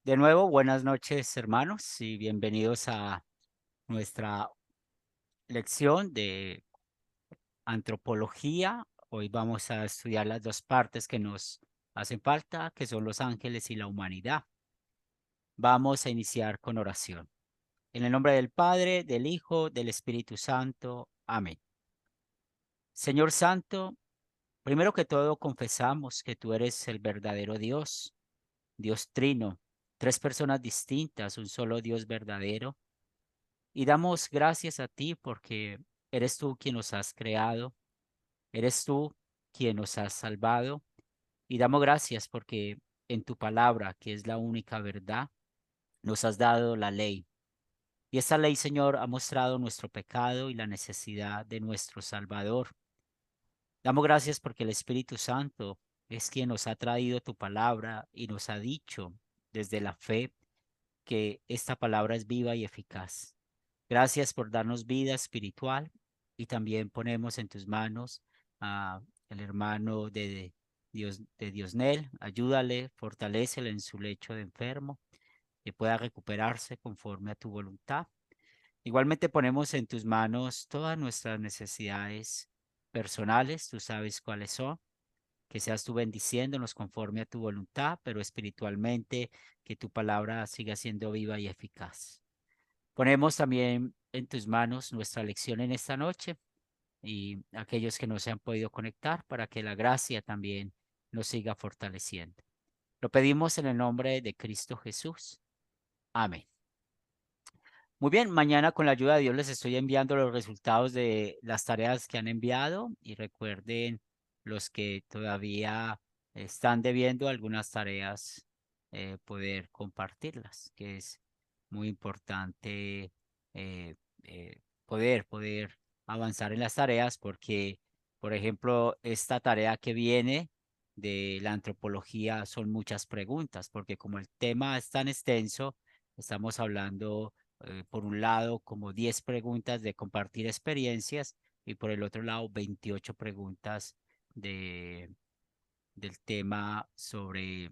De nuevo, buenas noches, hermanos, y bienvenidos a nuestra lección de antropología. Hoy vamos a estudiar las dos partes que nos hacen falta, que son los ángeles y la humanidad. Vamos a iniciar con oración. En el nombre del Padre, del Hijo, del Espíritu Santo. Amén. Señor Santo, primero que todo confesamos que tú eres el verdadero Dios, Dios Trino, tres personas distintas, un solo Dios verdadero. Y damos gracias a ti porque eres tú quien nos has creado, eres tú quien nos has salvado. Y damos gracias porque en tu palabra, que es la única verdad, nos has dado la ley. Y esta ley, Señor, ha mostrado nuestro pecado y la necesidad de nuestro Salvador. Damos gracias porque el Espíritu Santo es quien nos ha traído tu palabra y nos ha dicho desde la fe que esta palabra es viva y eficaz. Gracias por darnos vida espiritual y también ponemos en tus manos a el hermano de Diosnel. Ayúdale, fortalécele en su lecho de enfermo, que pueda recuperarse conforme a tu voluntad. Igualmente ponemos en tus manos todas nuestras necesidades personales, tú sabes cuáles son, que seas tú bendiciéndonos conforme a tu voluntad, pero espiritualmente que tu palabra siga siendo viva y eficaz. Ponemos también en tus manos nuestra lección en esta noche y aquellos que no se han podido conectar para que la gracia también nos siga fortaleciendo. Lo pedimos en el nombre de Cristo Jesús. Amén. Muy bien, mañana con la ayuda de Dios les estoy enviando los resultados de las tareas que han enviado y recuerden los que todavía están debiendo algunas tareas, poder compartirlas, que es muy importante, poder avanzar en las tareas porque, por ejemplo, esta tarea que viene de la antropología son muchas preguntas, porque como el tema es tan extenso, estamos hablando por un lado, como 10 preguntas de compartir experiencias y por el otro lado, 28 preguntas de, del tema sobre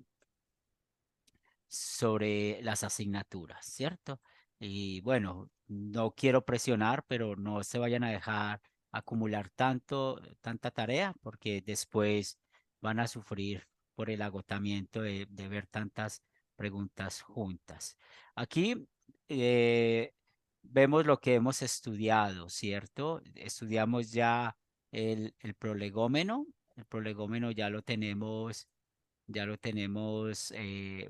las asignaturas, ¿cierto? Y bueno, no quiero presionar, pero no se vayan a dejar acumular tanta tarea, porque después van a sufrir por el agotamiento de ver tantas preguntas juntas. Aquí eh, vemos lo que hemos estudiado, ¿cierto? Estudiamos ya el prolegómeno. El prolegómeno ya lo tenemos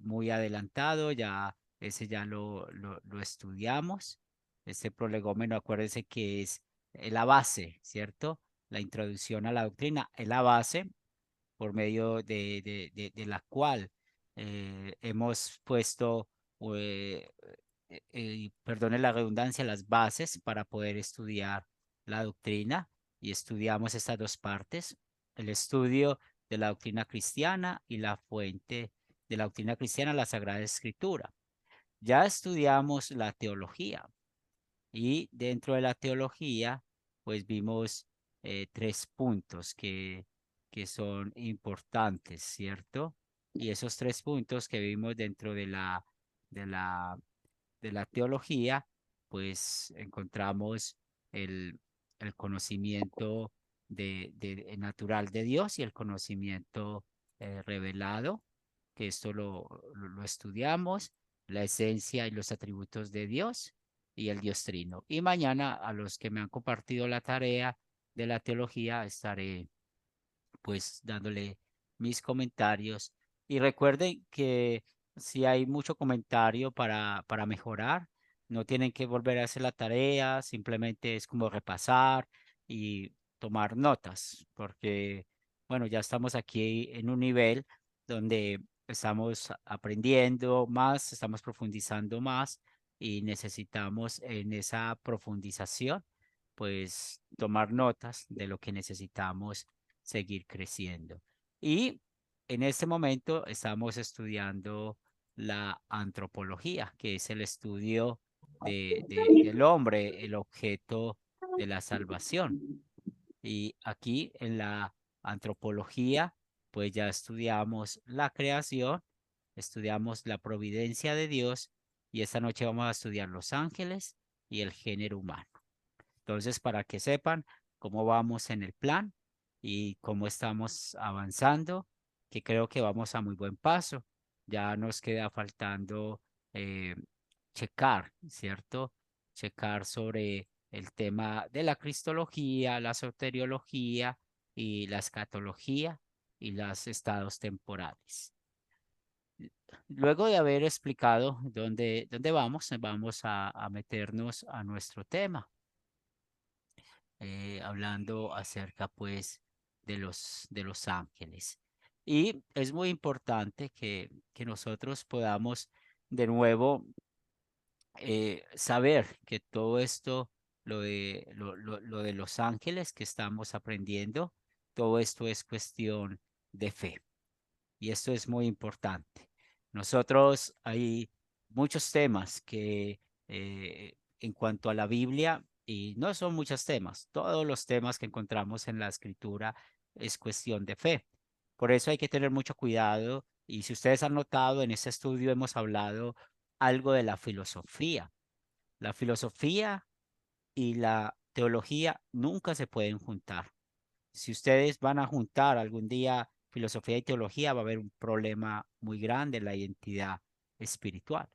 muy adelantado, ya ese ya lo estudiamos. Este prolegómeno, acuérdense que es la base, ¿cierto? La introducción a la doctrina es la base por medio de la cual hemos puesto, eh, perdone la redundancia, las bases para poder estudiar la doctrina y estudiamos estas dos partes, el estudio de la doctrina cristiana y la fuente de la doctrina cristiana, la Sagrada Escritura. Ya estudiamos la teología y dentro de la teología, pues vimos tres puntos que son importantes, ¿cierto? Y esos tres puntos que vimos dentro de la, de la teología, pues encontramos el, el conocimiento natural de Dios y el conocimiento revelado, que esto lo estudiamos, la esencia y los atributos de Dios y el Dios Trino. Y mañana a los que me han compartido la tarea de la teología estaré pues dándole mis comentarios. Y recuerden que si hay mucho comentario para mejorar, no tienen que volver a hacer la tarea, simplemente es como repasar y tomar notas, porque bueno, ya estamos aquí en un nivel donde estamos aprendiendo más, estamos profundizando más y necesitamos en esa profundización, pues tomar notas de lo que necesitamos seguir creciendo. Y en este momento estamos estudiando la antropología, que es el estudio del hombre, el objeto de la salvación. Y aquí en la antropología, pues ya estudiamos la creación estudiamos la providencia de Dios y esta noche vamos a estudiar los ángeles y el género humano. Entonces, para que sepan cómo vamos en el plan y cómo estamos avanzando, que creo que vamos a muy buen paso. Ya nos queda faltando eh, checar, ¿cierto? Checar sobre el tema de la cristología, la soteriología y la escatología y los estados temporales. Luego de haber explicado dónde vamos, vamos a meternos a nuestro tema, hablando acerca pues de los ángeles. Y es muy importante que nosotros podamos de nuevo saber que todo esto, lo de los ángeles que estamos aprendiendo, todo esto es cuestión de fe. Y esto es muy importante. Nosotros hay muchos temas que en cuanto a la Biblia, y no son muchos temas, todos los temas que encontramos en la escritura es cuestión de fe. Por eso hay que tener mucho cuidado. Y si ustedes han notado, en este estudio hemos hablado algo de la filosofía. La filosofía y la teología nunca se pueden juntar. Si ustedes van a juntar algún día filosofía y teología, va a haber un problema muy grande en la identidad espiritual.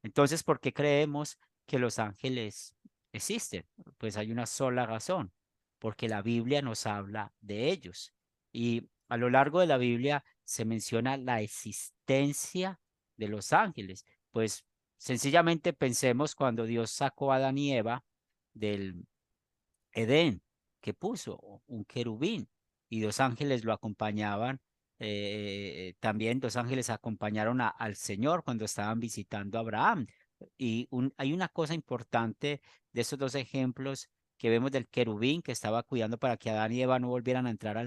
Entonces, ¿por qué creemos que los ángeles existen? Pues hay una sola razón, porque la Biblia nos habla de ellos. Y a lo largo de la Biblia se menciona la existencia de los ángeles. Pues sencillamente pensemos cuando Dios sacó a Adán y Eva del Edén, que puso un querubín y dos ángeles lo acompañaban. También dos ángeles acompañaron al Señor cuando estaban visitando a Abraham. Y hay una cosa importante de esos dos ejemplos que vemos del querubín que estaba cuidando para que Adán y Eva no volvieran a entrar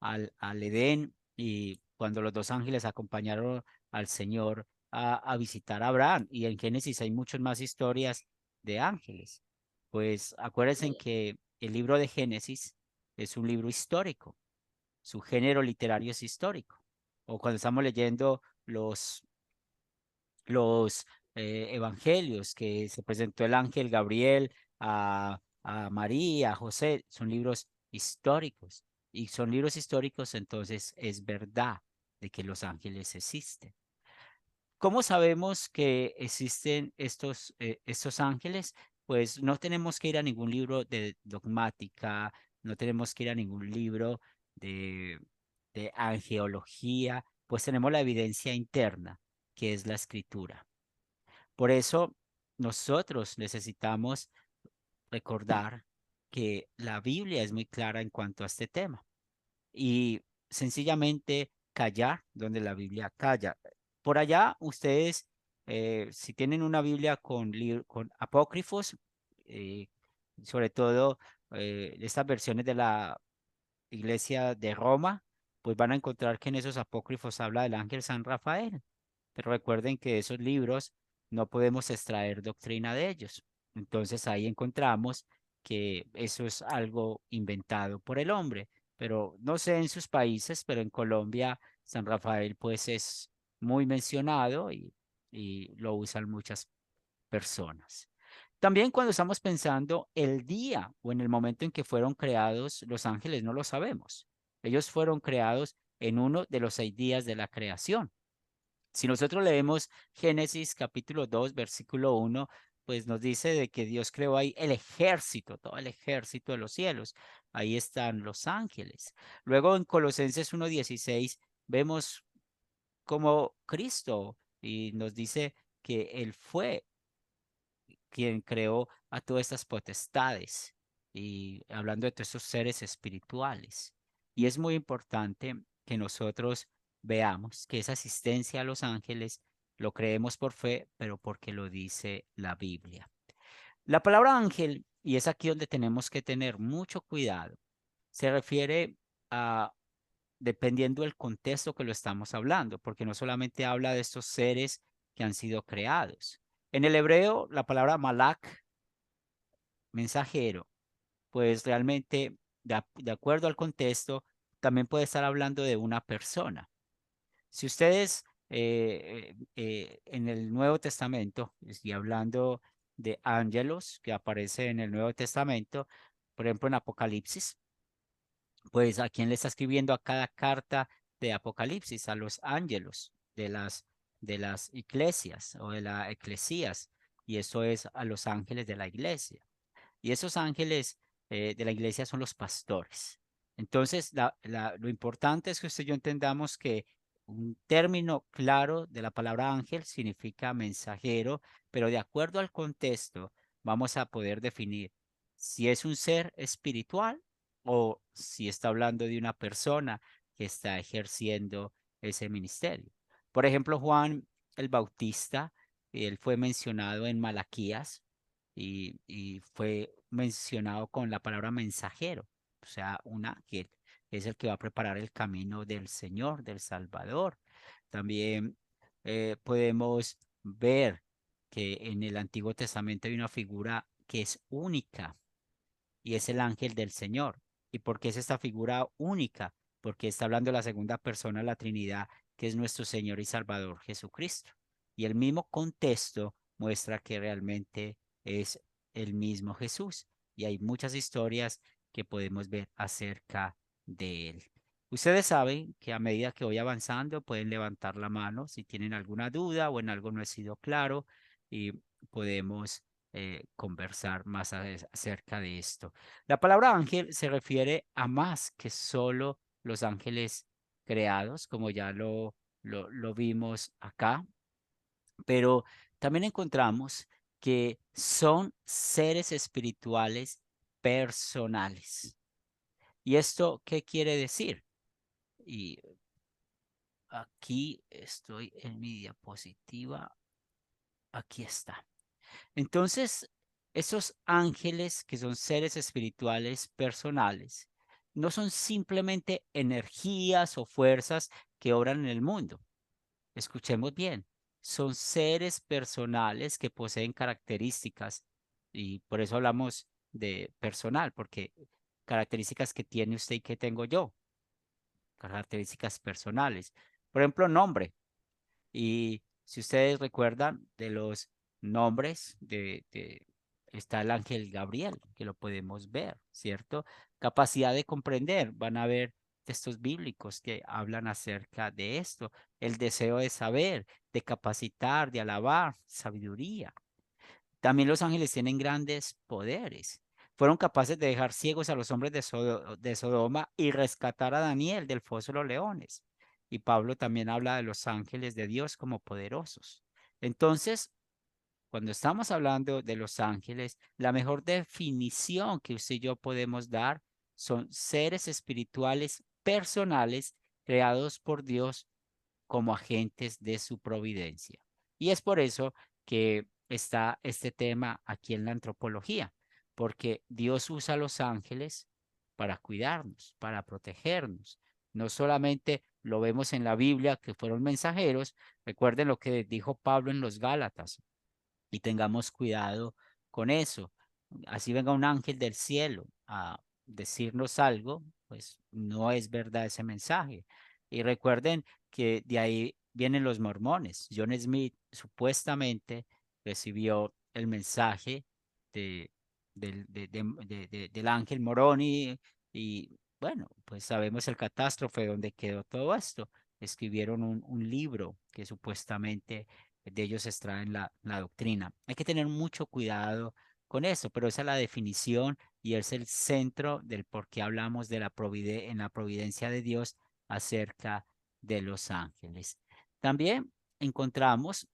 al Edén, y cuando los dos ángeles acompañaron al Señor a visitar a Abraham. Y en Génesis hay muchas más historias de ángeles. Pues acuérdense que el libro de Génesis es un libro histórico, su género literario es histórico. O cuando estamos leyendo los evangelios, que se presentó el ángel Gabriel a María, a José, son libros históricos. Y son libros históricos, entonces es verdad de que los ángeles existen. ¿Cómo sabemos que existen estos ángeles? Pues no tenemos que ir a ningún libro de dogmática, no tenemos que ir a ningún libro de, de angeología, pues tenemos la evidencia interna, que es la escritura. Por eso nosotros necesitamos recordar que la Biblia es muy clara en cuanto a este tema y sencillamente callar donde la Biblia calla. Por allá, ustedes, si tienen una Biblia con apócrifos, eh, sobre todo estas versiones de la Iglesia de Roma, pues van a encontrar que en esos apócrifos habla del ángel San Rafael. Pero recuerden que esos libros no podemos extraer doctrina de ellos. Entonces ahí encontramos que eso es algo inventado por el hombre. Pero no sé en sus países, pero en Colombia San Rafael pues es muy mencionado y lo usan muchas personas. También cuando estamos pensando el día o en el momento en que fueron creados los ángeles, no lo sabemos. Ellos fueron creados en uno de los 6 días de la creación. Si nosotros leemos Génesis capítulo 2, versículo 1, pues nos dice de que Dios creó ahí el ejército, todo el ejército de los cielos. Ahí están los ángeles. Luego en Colosenses 1:16 vemos como Cristo y nos dice que Él fue quien creó a todas estas potestades y hablando de todos estos seres espirituales. Y es muy importante que nosotros veamos que esa asistencia a los ángeles lo creemos por fe, pero porque lo dice la Biblia. La palabra ángel, y es aquí donde tenemos que tener mucho cuidado, se refiere a, dependiendo del contexto que lo estamos hablando, porque no solamente habla de estos seres que han sido creados. En el hebreo, la palabra malak, mensajero, pues realmente, de acuerdo al contexto, también puede estar hablando de una persona. Si ustedes en el Nuevo Testamento, y hablando de ángelos que aparece en el Nuevo Testamento, por ejemplo en Apocalipsis, pues a quién le está escribiendo a cada carta de Apocalipsis, a los ángelos de las iglesias o de la eclesías, y eso es a los ángeles de la iglesia. Y esos ángeles de la iglesia son los pastores. Entonces, lo importante es que usted y yo entendamos que un término claro de la palabra ángel significa mensajero, pero de acuerdo al contexto, vamos a poder definir si es un ser espiritual o si está hablando de una persona que está ejerciendo ese ministerio. Por ejemplo, Juan el Bautista, él fue mencionado en Malaquías y fue mencionado con la palabra mensajero, o sea, un ángel es el que va a preparar el camino del Señor, del Salvador. También podemos ver que en el Antiguo Testamento hay una figura que es única y es el ángel del Señor. ¿Y por qué es esta figura única? Porque está hablando de la segunda persona de la Trinidad, que es nuestro Señor y Salvador Jesucristo. Y el mismo contexto muestra que realmente es el mismo Jesús. Y hay muchas historias que podemos ver acerca de él. Ustedes saben que a medida que voy avanzando pueden levantar la mano si tienen alguna duda o en algo no he sido claro y podemos conversar más acerca de esto. La palabra ángel se refiere a más que solo los ángeles creados, como ya lo vimos acá, pero también encontramos que son seres espirituales personales. ¿Y esto qué quiere decir? Y aquí estoy en mi diapositiva. Aquí está. Entonces, esos ángeles que son seres espirituales personales, no son simplemente energías o fuerzas que obran en el mundo. Escuchemos bien, son seres personales que poseen características y por eso hablamos de personal, porque características que tiene usted y que tengo yo, características personales. Por ejemplo, nombre. Y si ustedes recuerdan de los nombres está el ángel Gabriel, que lo podemos ver, ¿cierto? Capacidad de comprender, van a ver textos bíblicos que hablan acerca de esto, el deseo de saber, de capacitar, de alabar, sabiduría. También los ángeles tienen grandes poderes. Fueron capaces de dejar ciegos a los hombres de Sodoma y rescatar a Daniel del foso de los leones. Y Pablo también habla de los ángeles de Dios como poderosos. Entonces, cuando estamos hablando de los ángeles, la mejor definición que usted y yo podemos dar son seres espirituales personales creados por Dios como agentes de su providencia. Y es por eso que está este tema aquí en la antropología, porque Dios usa a los ángeles para cuidarnos, para protegernos. No solamente lo vemos en la Biblia, que fueron mensajeros, recuerden lo que dijo Pablo en los Gálatas, y tengamos cuidado con eso. Así venga un ángel del cielo a decirnos algo, pues no es verdad ese mensaje. Y recuerden que de ahí vienen los mormones. John Smith supuestamente recibió el mensaje de, del ángel Moroni y bueno, pues sabemos el catástrofe donde quedó todo esto. Escribieron un libro que supuestamente de ellos extraen la doctrina. Hay que tener mucho cuidado con eso, pero esa es la definición y es el centro del por qué hablamos de en la providencia de Dios acerca de los ángeles. También encontramos,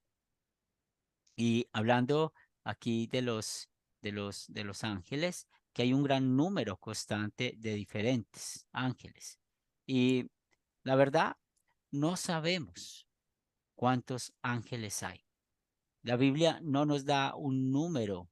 y hablando aquí de los ángeles, que hay un gran número constante de diferentes ángeles. Y la verdad, no sabemos cuántos ángeles hay. La Biblia no nos da un número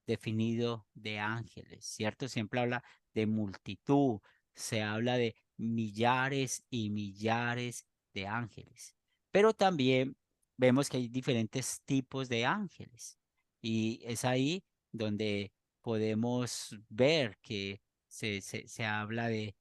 definido de ángeles, ¿cierto? Siempre habla de multitud, se habla de millares y millares de ángeles. Pero también vemos que hay diferentes tipos de ángeles. Y es ahí donde podemos ver que se habla de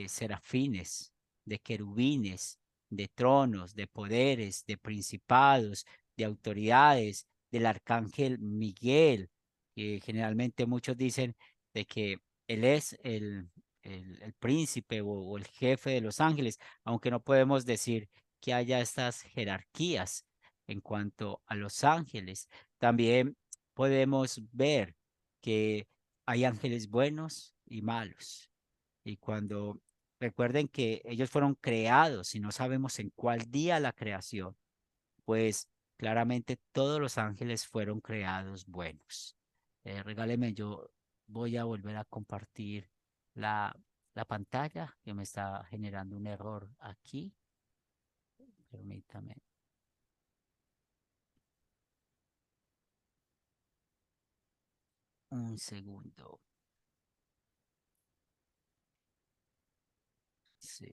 serafines, de querubines. de tronos, de poderes, de principados, de autoridades, del arcángel Miguel, que generalmente muchos dicen de que él es el príncipe o el jefe de los ángeles, aunque no podemos decir que haya estas jerarquías en cuanto a los ángeles. También podemos ver que hay ángeles buenos y malos. Y cuando recuerden que ellos fueron creados y no sabemos en cuál día la creación, pues claramente todos los ángeles fueron creados buenos. Regáleme, yo voy a volver a compartir la, la pantalla que me está generando un error aquí. Permítame un segundo. Sí,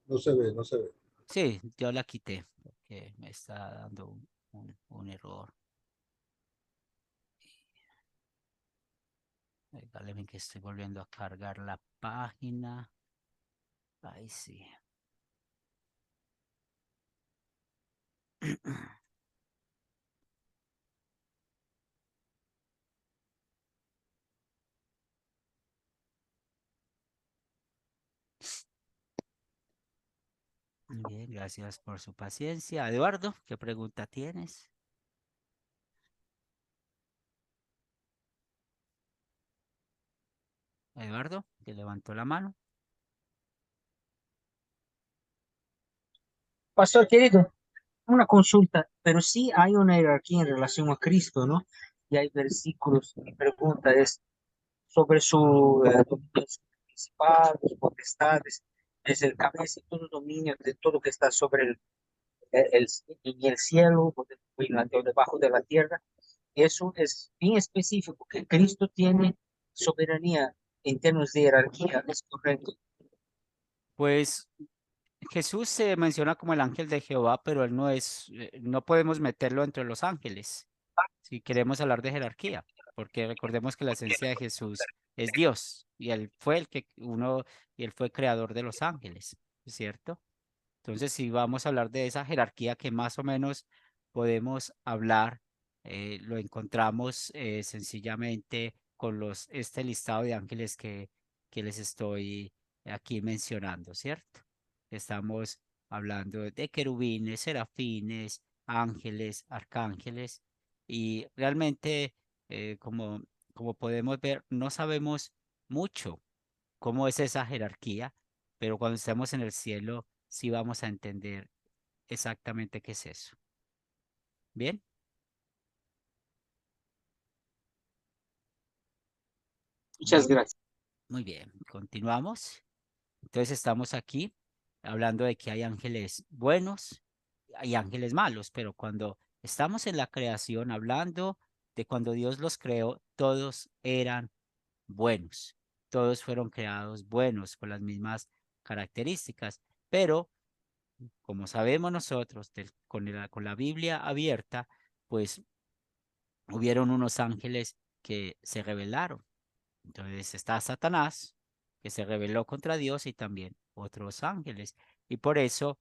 No se ve, no se ve. sí, yo la quité porque me está dando un error. Regáleme que estoy volviendo a cargar la página. Ahí sí. Bien, gracias por su paciencia. Eduardo, ¿qué pregunta tienes? Eduardo, que levantó la mano. Pastor querido, una consulta, pero sí hay una jerarquía en relación a Cristo, ¿no? Y hay versículos. Mi pregunta es sobre su dominio principal, sus potestades, es el cabeza y todo dominio de todo que está sobre en el cielo o debajo de la tierra. Eso es bien específico, que Cristo tiene soberanía en términos de jerarquía, es correcto. Pues Jesús se menciona como el ángel de Jehová, pero él no es, no podemos meterlo entre los ángeles si queremos hablar de jerarquía, porque recordemos que la esencia de Jesús es Dios y él fue y él fue creador de los ángeles, ¿cierto? Entonces, si vamos a hablar de esa jerarquía que más o menos podemos hablar, lo encontramos sencillamente con este listado de ángeles que les estoy aquí mencionando, ¿cierto? Estamos hablando de querubines, serafines, ángeles, arcángeles, y realmente, como podemos ver, no sabemos mucho cómo es esa jerarquía, pero cuando estemos en el cielo sí vamos a entender exactamente qué es eso. Bien, Muchas gracias. muy bien, continuamos. Entonces estamos aquí hablando de que hay ángeles buenos, hay ángeles malos, pero cuando estamos en la creación hablando de cuando Dios los creó, todos eran buenos, todos fueron creados buenos con las mismas características, pero como sabemos nosotros, con la Biblia abierta, pues hubieron unos ángeles que se rebelaron. Entonces está Satanás, que se rebeló contra Dios, y también otros ángeles. Y por eso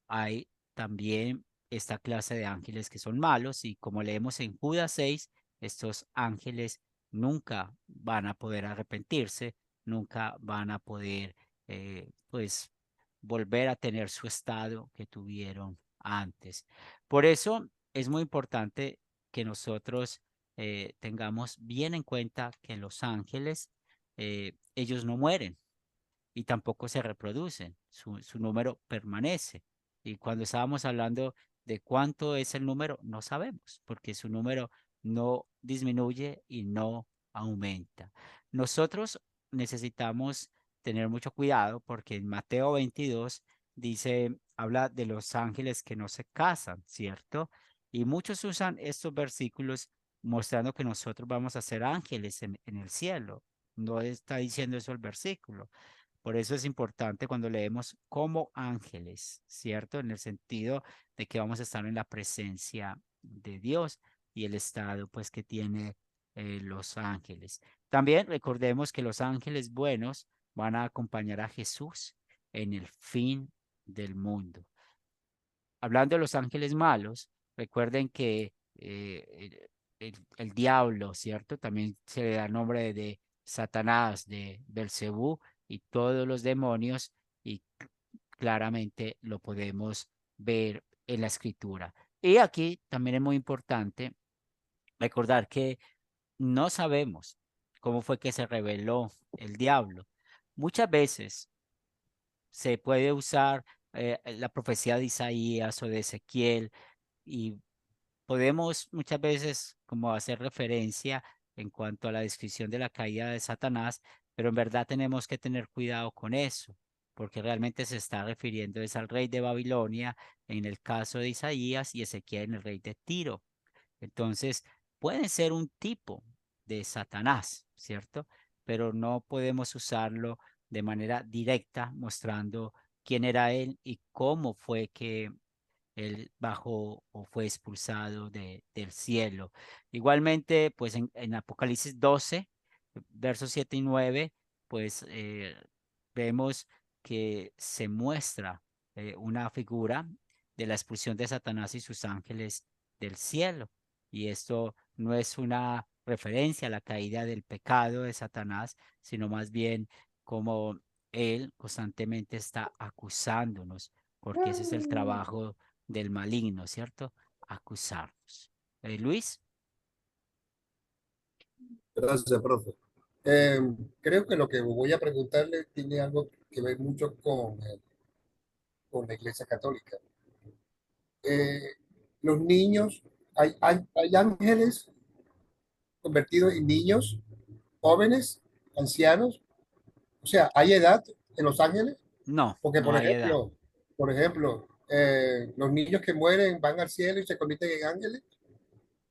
hay también esta clase de ángeles que son malos, y como leemos en Judas 6, estos ángeles nunca van a poder arrepentirse, nunca van a poder, pues, volver a tener su estado que tuvieron antes. Por eso es muy importante que nosotros tengamos bien en cuenta que los ángeles, ellos no mueren y tampoco se reproducen, su número permanece. Y cuando estábamos hablando de cuánto es el número, no sabemos, porque su número no disminuye y no aumenta. Nosotros necesitamos tener mucho cuidado porque en Mateo 22 dice, habla de los ángeles que no se casan, ¿cierto? Y muchos usan estos versículos mostrando que nosotros vamos a ser ángeles en el cielo. No está diciendo eso el versículo. Por eso es importante cuando leemos como ángeles, ¿cierto? En el sentido de que vamos a estar en la presencia de Dios y el estado pues que tiene los ángeles. También recordemos que los ángeles buenos van a acompañar a Jesús en el fin del mundo. Hablando de los ángeles malos, recuerden que el diablo, ¿cierto? También se le da nombre de Satanás, de Belcebú y todos los demonios, y claramente lo podemos ver en la escritura. Y aquí también es muy importante recordar que no sabemos cómo fue que se reveló el diablo. Muchas veces se puede usar la profecía de Isaías o de Ezequiel y podemos muchas veces como hacer referencia en cuanto a la descripción de la caída de Satanás, pero en verdad tenemos que tener cuidado con eso, porque realmente se está refiriendo es al rey de Babilonia en el caso de Isaías y Ezequiel en el rey de Tiro. Entonces, puede ser un tipo de Satanás, ¿cierto? Pero no podemos usarlo de manera directa mostrando quién era él y cómo fue que él bajó o fue expulsado del cielo. Igualmente, pues en Apocalipsis 12, versos 7 y 9, pues vemos que se muestra una figura de la expulsión de Satanás y sus ángeles del cielo. Y esto no es una referencia a la caída del pecado de Satanás, sino más bien como él constantemente está acusándonos, porque ese es el trabajo del maligno, ¿cierto? Acusarnos. Luis, Gracias, profe. Creo que lo que voy a preguntarle tiene algo que ver mucho con la Iglesia Católica. Eh, los niños, hay ángeles convertidos en niños, jóvenes, ancianos. O sea, ¿hay edad en los ángeles? no, Porque, no hay edad. por ejemplo, los niños que mueren van al cielo y se convierten en ángeles.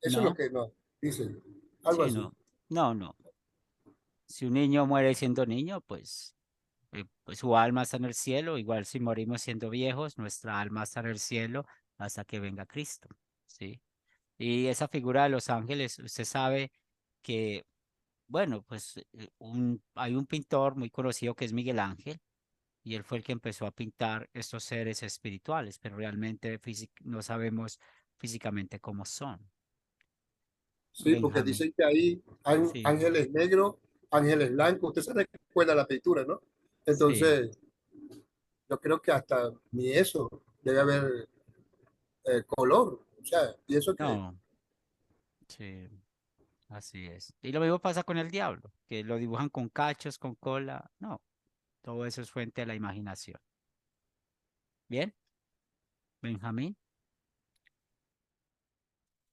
Eso es lo No, que nos dicen. Algo sí, así. no, no, no. Si un niño muere siendo niño, pues su alma está en el cielo. Igual si morimos siendo viejos, nuestra alma está en el cielo hasta que venga Cristo, ¿sí? Y esa figura de los ángeles, usted sabe que, bueno, pues hay un pintor muy conocido que es Miguel Ángel, y él fue el que empezó a pintar estos seres espirituales, pero realmente no sabemos físicamente cómo son. Sí, porque Benjamín. dicen que hay Sí, ángeles negros, ángeles blancos. Usted se recuerda la pintura, ¿no? sí, Entonces, yo creo que hasta ni eso debe haber color. O sea, pienso que no, sí, así es. Y lo mismo pasa con el diablo, que lo dibujan con cachos, con cola. No, todo eso es fuente de la imaginación. Bien, Benjamín.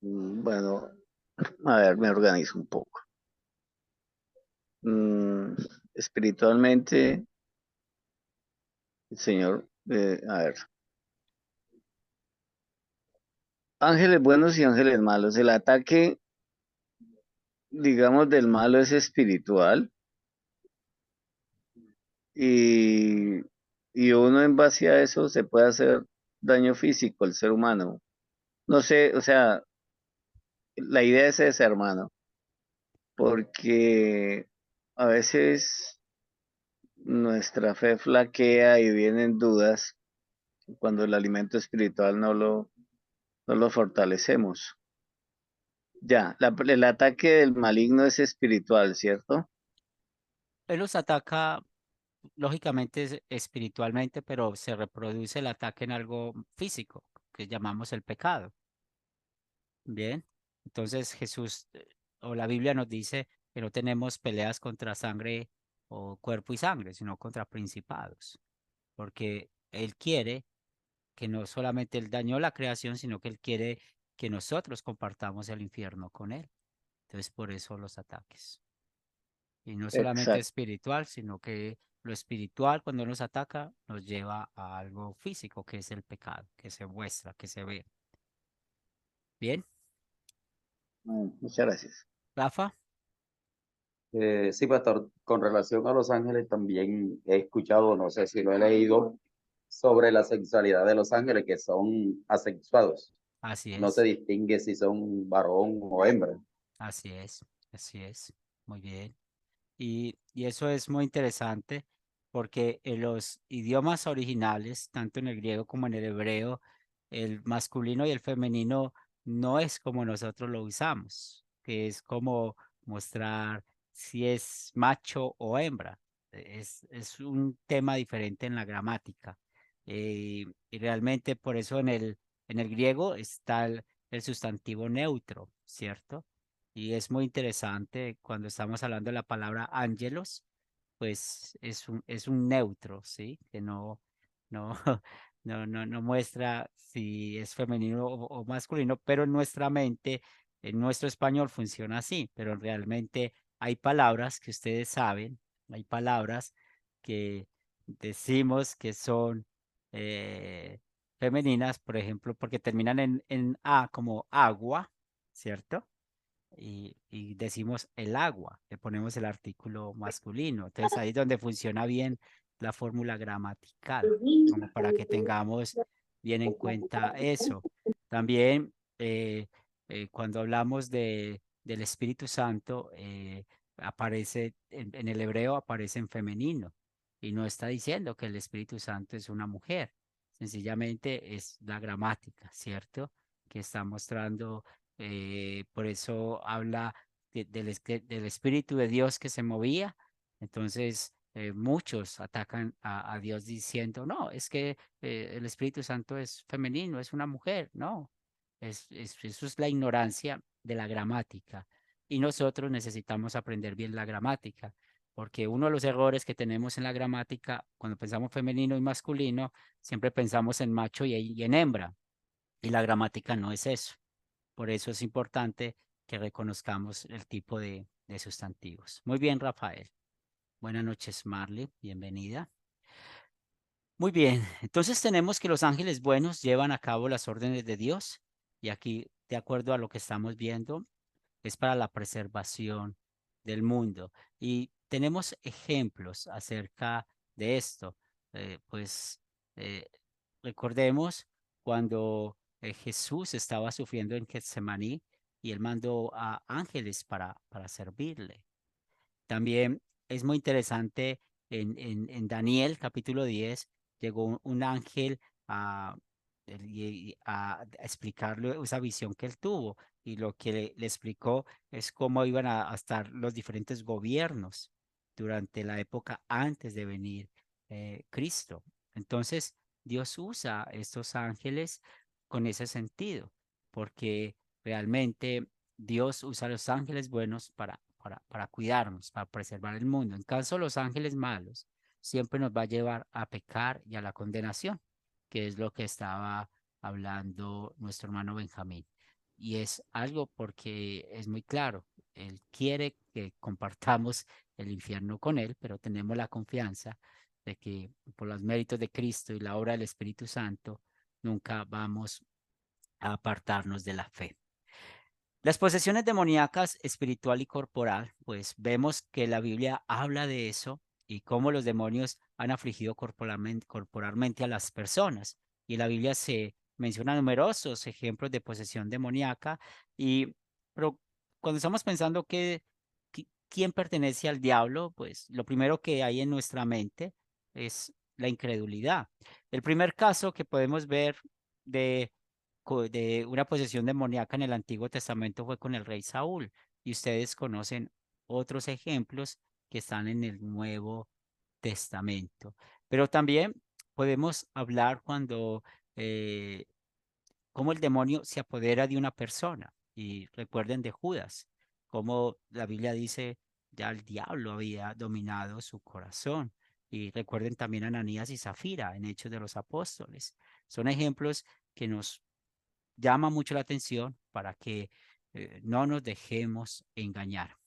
Bueno, a ver, me organizo un poco. Mm, espiritualmente, el Señor, a ver, ángeles buenos y ángeles malos. El ataque, digamos, del malo es espiritual y, y uno en base a eso se puede hacer daño físico al ser humano. No sé, o sea, la idea es esa, hermano, porque a veces nuestra fe flaquea y vienen dudas cuando el alimento espiritual no lo fortalecemos. Ya, el ataque del maligno es espiritual, ¿cierto? Él los ataca, lógicamente, espiritualmente, pero se reproduce el ataque en algo físico, que llamamos el pecado. Bien, entonces Jesús o la Biblia nos dice que no tenemos peleas contra sangre o cuerpo y sangre, sino contra principados, porque Él quiere que no solamente Él dañó la creación, sino que Él quiere que nosotros compartamos el infierno con Él. Entonces, por eso los ataques. Y no solamente Exacto. espiritual, sino que lo espiritual cuando nos ataca nos lleva a algo físico, que es el pecado, que se muestra, que se ve. Bien, Muchas gracias. Rafa, Sí, pastor, con relación a los ángeles también he escuchado, no sé si lo he leído, sobre la sexualidad de los ángeles que son asexuados. así No se es. distingue si son varón o hembra. Así es, muy bien. Y eso es muy interesante porque en los idiomas originales, tanto en el griego como en el hebreo, el masculino y el femenino no es como nosotros lo usamos, que es como mostrar si es macho o hembra. Es un tema diferente en la gramática. Y realmente por eso en el griego está el sustantivo neutro, ¿cierto? Y es muy interesante cuando estamos hablando de la palabra ángelos, pues es un neutro, ¿sí? Que no, no muestra si es femenino o masculino, pero en nuestra mente, en nuestro español funciona así, pero realmente hay palabras que ustedes saben, hay palabras que decimos que son eh, femeninas, por ejemplo, porque terminan en A como agua, ¿cierto? Y decimos el agua, le ponemos el artículo masculino. Entonces ahí es donde funciona bien la fórmula gramatical, como para que tengamos bien en cuenta eso. También cuando hablamos del Espíritu Santo, aparece en el hebreo aparece en femenino y no está diciendo que el Espíritu Santo es una mujer, sencillamente es la gramática, ¿cierto? Que está mostrando por eso habla del Espíritu de Dios que se movía. Entonces, muchos atacan a Dios diciendo, no, es que el Espíritu Santo es femenino, es una mujer. No, eso es la ignorancia de la gramática. Y nosotros necesitamos aprender bien la gramática, porque uno de los errores que tenemos en la gramática, cuando pensamos femenino y masculino, siempre pensamos en macho y en hembra. Y la gramática no es eso. Por eso es importante que reconozcamos el tipo de sustantivos. Muy bien, Rafael. Buenas noches, Marley. Bienvenida. Muy bien. Entonces tenemos que los ángeles buenos llevan a cabo las órdenes de Dios. Y aquí, de acuerdo a lo que estamos viendo, es para la preservación del mundo. Y tenemos ejemplos acerca de esto. Pues eh, recordemos cuando Jesús estaba sufriendo en Getsemaní y él mandó a ángeles para servirle. También es muy interesante en Daniel capítulo 10 llegó un ángel a, a explicarle esa visión que él tuvo y lo que le explicó es cómo iban a estar los diferentes gobiernos durante la época antes de venir Cristo. Entonces, Dios usa estos ángeles con ese sentido, porque realmente Dios usa a los ángeles buenos para cuidarnos, para preservar el mundo. En caso, los ángeles malos siempre nos va a llevar a pecar y a la condenación, que es lo que estaba hablando nuestro hermano Benjamín. Y es algo porque es muy claro, Él quiere que compartamos el infierno con Él, pero tenemos la confianza de que por los méritos de Cristo y la obra del Espíritu Santo, nunca vamos a apartarnos de la fe. Las posesiones demoníacas espiritual y corporal, pues vemos que la Biblia habla de eso y cómo los demonios han afligido corporalmente a las personas. Y en la Biblia se menciona numerosos ejemplos de posesión demoníaca. Pero cuando estamos pensando que quién pertenece al diablo, pues lo primero que hay en nuestra mente es la incredulidad. El primer caso que podemos ver de de una posesión demoníaca en el Antiguo Testamento fue con el rey Saúl. Y ustedes conocen otros ejemplos que están en el Nuevo Testamento. Pero también podemos hablar cuando cómo el demonio se apodera de una persona. Y recuerden de Judas, cómo la Biblia dice, ya el diablo había dominado su corazón. Y recuerden también a Ananías y Zafira en Hechos de los Apóstoles. Son ejemplos que nos llama mucho la atención para que no nos dejemos engañar.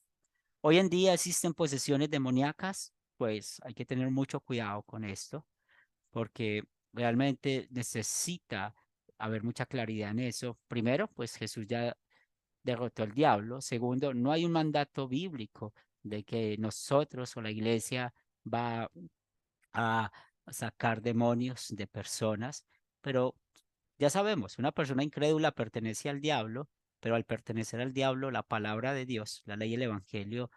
Hoy en día existen posesiones demoníacas, pues hay que tener mucho cuidado con esto, porque realmente necesita haber mucha claridad en eso. Primero, pues Jesús ya derrotó al diablo. Segundo, no hay un mandato bíblico de que nosotros o la iglesia va a sacar demonios de personas, pero ya sabemos, una persona incrédula pertenece al diablo, pero al pertenecer al diablo, la palabra de Dios, la ley y el evangelio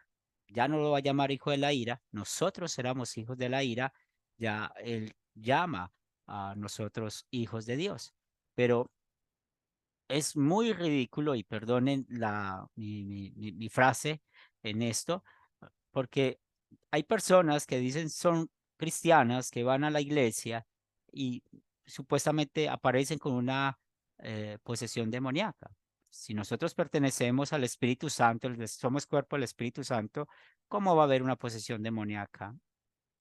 ya no lo va a llamar hijo de la ira, nosotros éramos hijos de la ira, ya él llama a nosotros hijos de Dios. Pero es muy ridículo, y perdonen mi frase en esto, porque hay personas que dicen son cristianas, que van a la iglesia y supuestamente aparecen con una posesión demoníaca. Si nosotros pertenecemos al Espíritu Santo, somos cuerpo del Espíritu Santo, ¿cómo va a haber una posesión demoníaca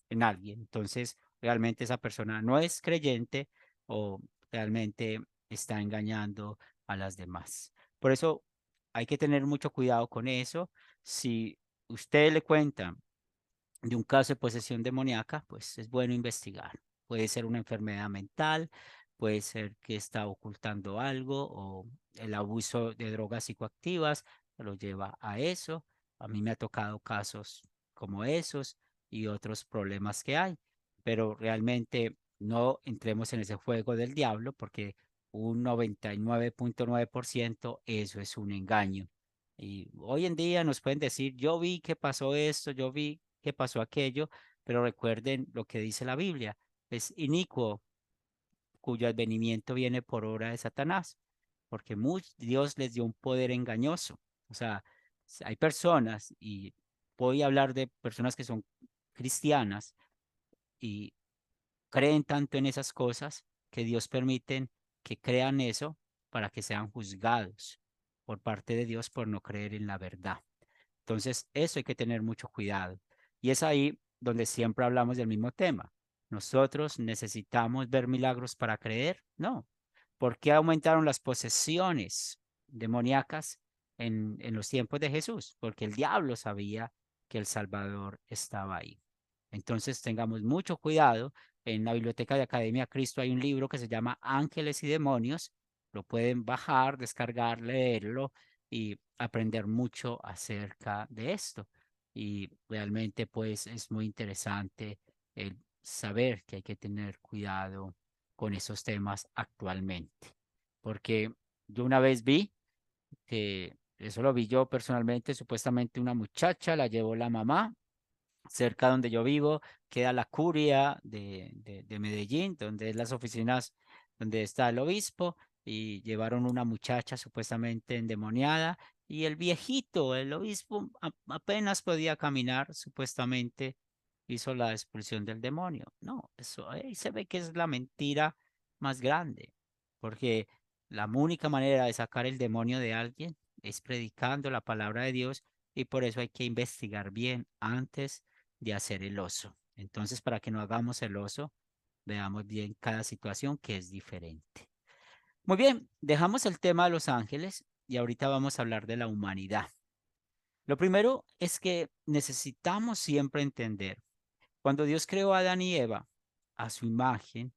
en alguien? Entonces, realmente esa persona no es creyente o realmente está engañando a las demás. Por eso hay que tener mucho cuidado con eso. Si usted le cuenta de un caso de posesión demoníaca, pues es bueno investigar. Puede ser una enfermedad mental, puede ser que está ocultando algo o el abuso de drogas psicoactivas lo lleva a eso. A mí me ha tocado casos como esos y otros problemas que hay, pero realmente no entremos en ese juego del diablo porque un 99.9% eso es un engaño. Y hoy en día nos pueden decir, yo vi que pasó esto, yo vi que pasó aquello, pero recuerden lo que dice la Biblia, es inicuo cuyo advenimiento viene por obra de Satanás, porque Dios les dio un poder engañoso. O sea, hay personas, y voy a hablar de personas que son cristianas y creen tanto en esas cosas que Dios permiten que crean eso para que sean juzgados por parte de Dios por no creer en la verdad. Entonces, eso hay que tener mucho cuidado. Y es ahí donde siempre hablamos del mismo tema. ¿Nosotros necesitamos ver milagros para creer? No. ¿Por qué aumentaron las posesiones demoníacas en los tiempos de Jesús? Porque el diablo sabía que el Salvador estaba ahí. Entonces, tengamos mucho cuidado. En la biblioteca de Academia Cristo hay un libro que se llama Ángeles y Demonios. Lo pueden bajar, descargar, leerlo y aprender mucho acerca de esto. Y realmente pues es muy interesante el saber que hay que tener cuidado con esos temas actualmente. Porque yo una vez vi que, eso lo vi yo personalmente, supuestamente una muchacha la llevó la mamá cerca donde yo vivo, queda la curia de Medellín, donde es las oficinas donde está el obispo, y llevaron una muchacha supuestamente endemoniada, y el viejito, el obispo, apenas podía caminar, supuestamente hizo la expulsión del demonio. No, eso ahí se ve que es la mentira más grande, porque la única manera de sacar el demonio de alguien es predicando la palabra de Dios, y por eso hay que investigar bien antes de hacer el oso. Entonces, para que no hagamos el oso, veamos bien cada situación que es diferente. Muy bien, dejamos el tema de los ángeles y ahorita vamos a hablar de la humanidad. Lo primero es que necesitamos siempre entender, cuando Dios creó a Adán y Eva a su imagen,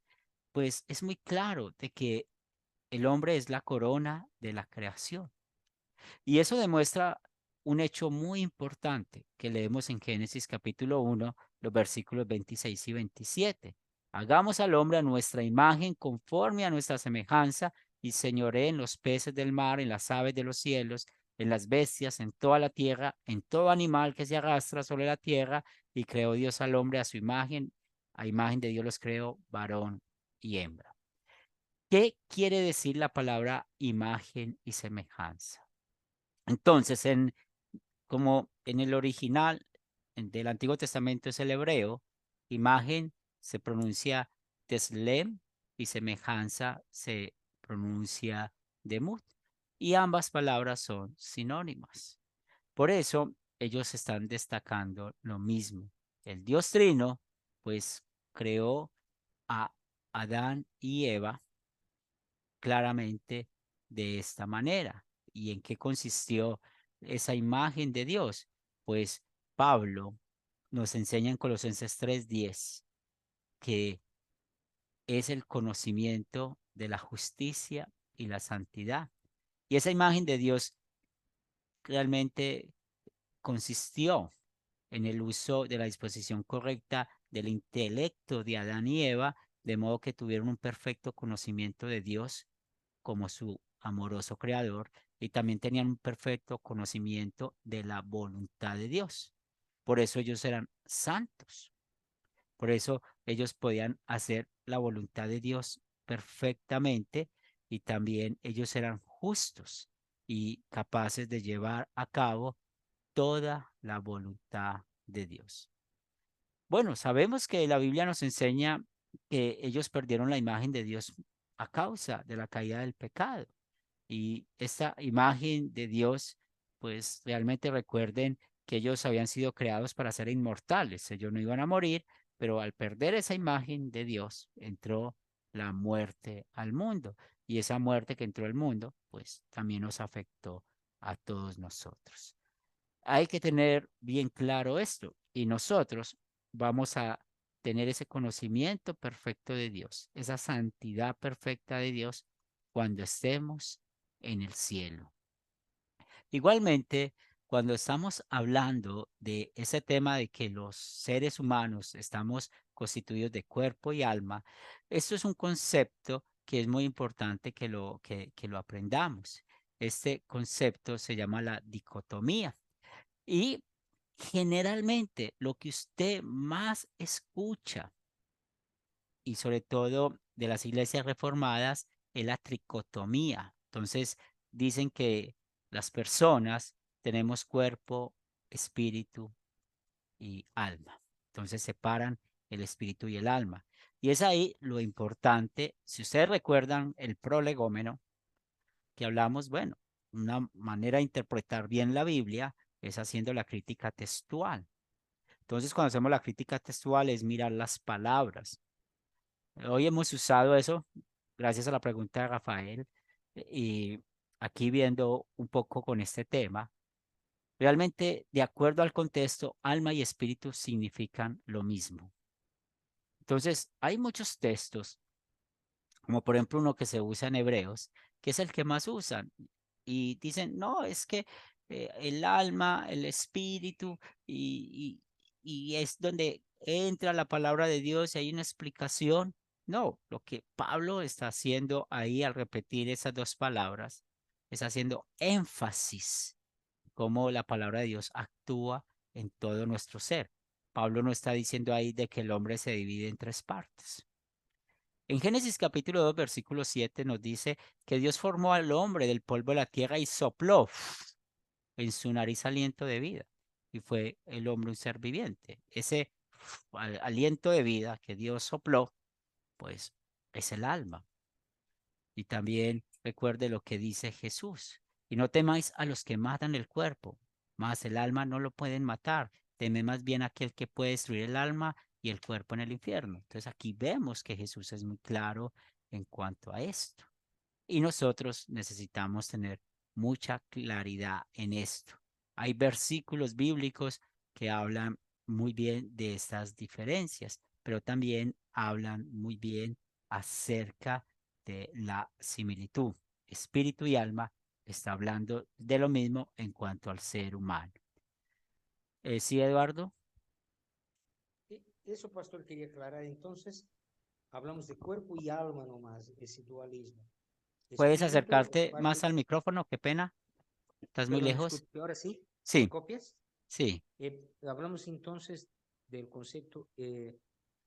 pues es muy claro de que el hombre es la corona de la creación. Y eso demuestra un hecho muy importante que leemos en Génesis capítulo 1, los versículos 26 y 27. Hagamos al hombre a nuestra imagen, conforme a nuestra semejanza, y señoree en los peces del mar, en las aves de los cielos, en las bestias, en toda la tierra, en todo animal que se arrastra sobre la tierra. Y creó Dios al hombre a su imagen, a imagen de Dios los creó, varón y hembra. ¿Qué quiere decir la palabra imagen y semejanza? Entonces, como en el original del Antiguo Testamento es el hebreo, imagen se pronuncia teslem y semejanza se pronuncia demut. Y ambas palabras son sinónimas. Por eso ellos están destacando lo mismo. El Dios Trino, pues, creó a Adán y Eva claramente de esta manera. ¿Y en qué consistió esa imagen de Dios? Pues Pablo nos enseña en Colosenses 3:10 que es el conocimiento de la justicia y la santidad. Y esa imagen de Dios realmente consistió en el uso de la disposición correcta del intelecto de Adán y Eva, de modo que tuvieron un perfecto conocimiento de Dios como su amoroso creador, y también tenían un perfecto conocimiento de la voluntad de Dios. Por eso ellos eran santos. Por eso ellos podían hacer la voluntad de Dios perfectamente y también ellos eran justos y capaces de llevar a cabo toda la voluntad de Dios. Bueno, sabemos que la Biblia nos enseña que ellos perdieron la imagen de Dios a causa de la caída del pecado. Y esta imagen de Dios, pues realmente recuerden que ellos habían sido creados para ser inmortales. Ellos no iban a morir, pero al perder esa imagen de Dios, entró la muerte al mundo. Y esa muerte que entró al mundo, pues también nos afectó a todos nosotros. Hay que tener bien claro esto y nosotros vamos a tener ese conocimiento perfecto de Dios, esa santidad perfecta de Dios cuando estemos en el cielo. Igualmente, cuando estamos hablando de ese tema de que los seres humanos estamos constituidos de cuerpo y alma, esto es un concepto que es muy importante que lo aprendamos. Este concepto se llama la dicotomía. Y generalmente lo que usted más escucha, y sobre todo de las iglesias reformadas, es la tricotomía. Entonces, dicen que las personas tenemos cuerpo, espíritu y alma. Entonces, separan el espíritu y el alma. Y es ahí lo importante. Si ustedes recuerdan el prolegómeno que hablamos, bueno, una manera de interpretar bien la Biblia es haciendo la crítica textual. Entonces, cuando hacemos la crítica textual es mirar las palabras. Hoy hemos usado eso gracias a la pregunta de Rafael y aquí viendo un poco con este tema, realmente de acuerdo al contexto, alma y espíritu significan lo mismo. Entonces, hay muchos textos, como por ejemplo uno que se usa en Hebreos, que es el que más usan, y dicen, no, es que el alma, el espíritu, y es donde entra la palabra de Dios y hay una explicación. No, lo que Pablo está haciendo ahí al repetir esas dos palabras, es haciendo énfasis cómo la palabra de Dios actúa en todo nuestro ser. Pablo no está diciendo ahí de que el hombre se divide en tres partes. En Génesis capítulo 2, versículo 7 nos dice que Dios formó al hombre del polvo de la tierra y sopló en su nariz aliento de vida. Y fue el hombre un ser viviente. Ese aliento de vida que Dios sopló, pues es el alma. Y también recuerde lo que dice Jesús. Y no temáis a los que matan el cuerpo, mas el alma no lo pueden matar. Teme más bien a aquel que puede destruir el alma y el cuerpo en el infierno. Entonces aquí vemos que Jesús es muy claro en cuanto a esto. Y nosotros necesitamos tener mucha claridad en esto. Hay versículos bíblicos que hablan muy bien de estas diferencias, pero también hablan muy bien acerca de la similitud. Espíritu y alma está hablando de lo mismo en cuanto al ser humano. ¿Sí, Eduardo? Eso, pastor, quería aclarar. Entonces, hablamos de cuerpo y alma nomás, ese dualismo. ¿Puedes Espíritu es acercarte parte, más al micrófono? Qué pena. ¿Estás muy perdón, lejos? disculpe, ahora sí, ¿me Sí, copias? sí, Hablamos entonces del concepto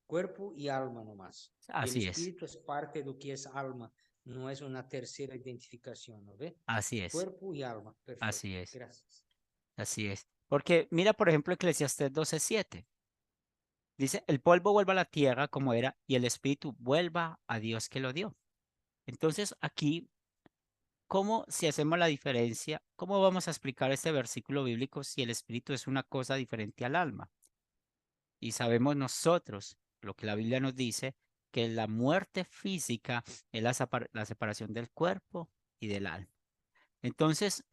cuerpo y alma nomás. Y el así es, espíritu es parte de lo que es alma, no es una tercera identificación, ¿no ve? así es, Cuerpo y alma, perfecto, así es. gracias. Así es. Porque mira, por ejemplo, Eclesiastés 12:7. Dice, el polvo vuelva a la tierra como era y el espíritu vuelva a Dios que lo dio. Entonces, aquí, ¿cómo si hacemos la diferencia? ¿Cómo vamos a explicar este versículo bíblico si el espíritu es una cosa diferente al alma? Y sabemos nosotros, lo que la Biblia nos dice, que la muerte física es la separación del cuerpo y del alma. Entonces,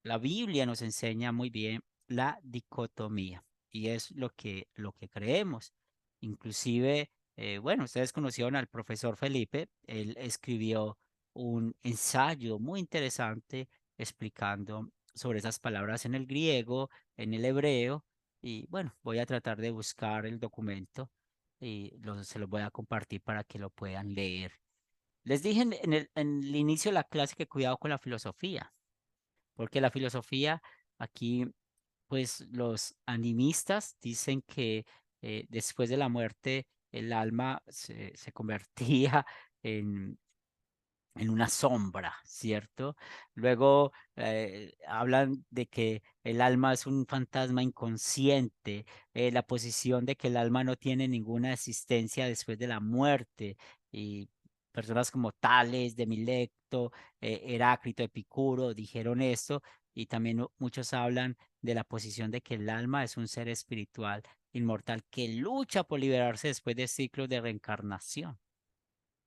la Biblia nos enseña muy bien la dicotomía y es lo que creemos. Inclusive, bueno, ustedes conocieron al profesor Felipe, él escribió un ensayo muy interesante explicando sobre esas palabras en el griego, en el hebreo, y bueno, voy a tratar de buscar el documento y se los voy a compartir para que lo puedan leer. Les dije en el inicio de la clase que cuidado con la filosofía porque la filosofía aquí pues los animistas dicen que después de la muerte el alma se convertía en, en una sombra, ¿cierto? Luego hablan de que el alma es un fantasma inconsciente, la posición de que el alma no tiene ninguna existencia después de la muerte, y personas como Tales de Mileto, Heráclito, Epicuro dijeron esto, y también muchos hablan de la posición de que el alma es un ser espiritual inmortal que lucha por liberarse después de ciclos de reencarnación.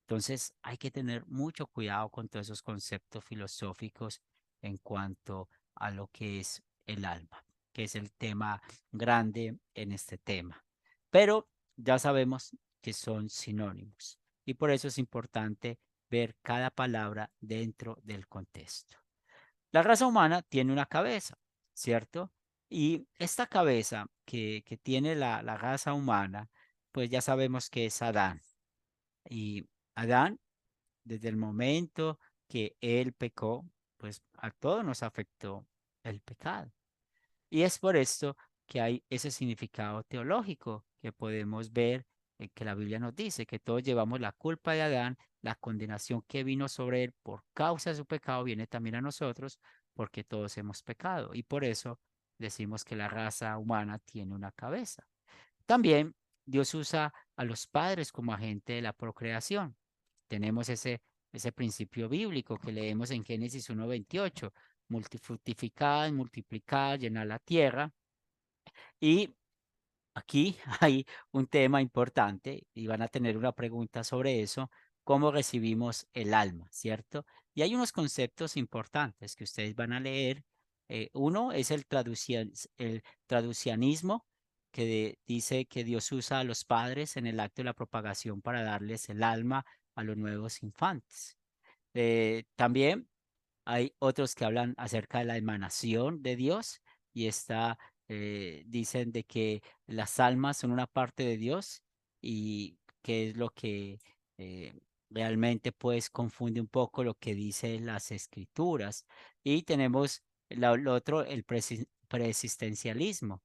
Entonces hay que tener mucho cuidado con todos esos conceptos filosóficos en cuanto a lo que es el alma, que es el tema grande en este tema. Pero ya sabemos que son sinónimos y por eso es importante ver cada palabra dentro del contexto. La raza humana tiene una cabeza, ¿cierto? Y esta cabeza que tiene la raza humana, pues ya sabemos que es Adán. Y Adán, desde el momento que él pecó, pues a todos nos afectó el pecado. Y es por esto que hay ese significado teológico que podemos ver, que la Biblia nos dice que todos llevamos la culpa de Adán, la condenación que vino sobre él por causa de su pecado viene también a nosotros porque todos hemos pecado. Y por eso decimos que la raza humana tiene una cabeza. También Dios usa a los padres como agente de la procreación. Tenemos ese principio bíblico que leemos en Génesis 1:28, multifructificad, multiplicad, llenad la tierra. Y aquí hay un tema importante y van a tener una pregunta sobre eso, cómo recibimos el alma, ¿cierto? Y hay unos conceptos importantes que ustedes van a leer. Uno es el traducianismo, que dice que Dios usa a los padres en el acto de la propagación para darles el alma a los nuevos infantes. También hay otros que hablan acerca de la emanación de Dios y dicen de que las almas son una parte de Dios y que es lo que eh, realmente pues confunde un poco lo que dicen las escrituras. Y tenemos lo otro, el preexistencialismo,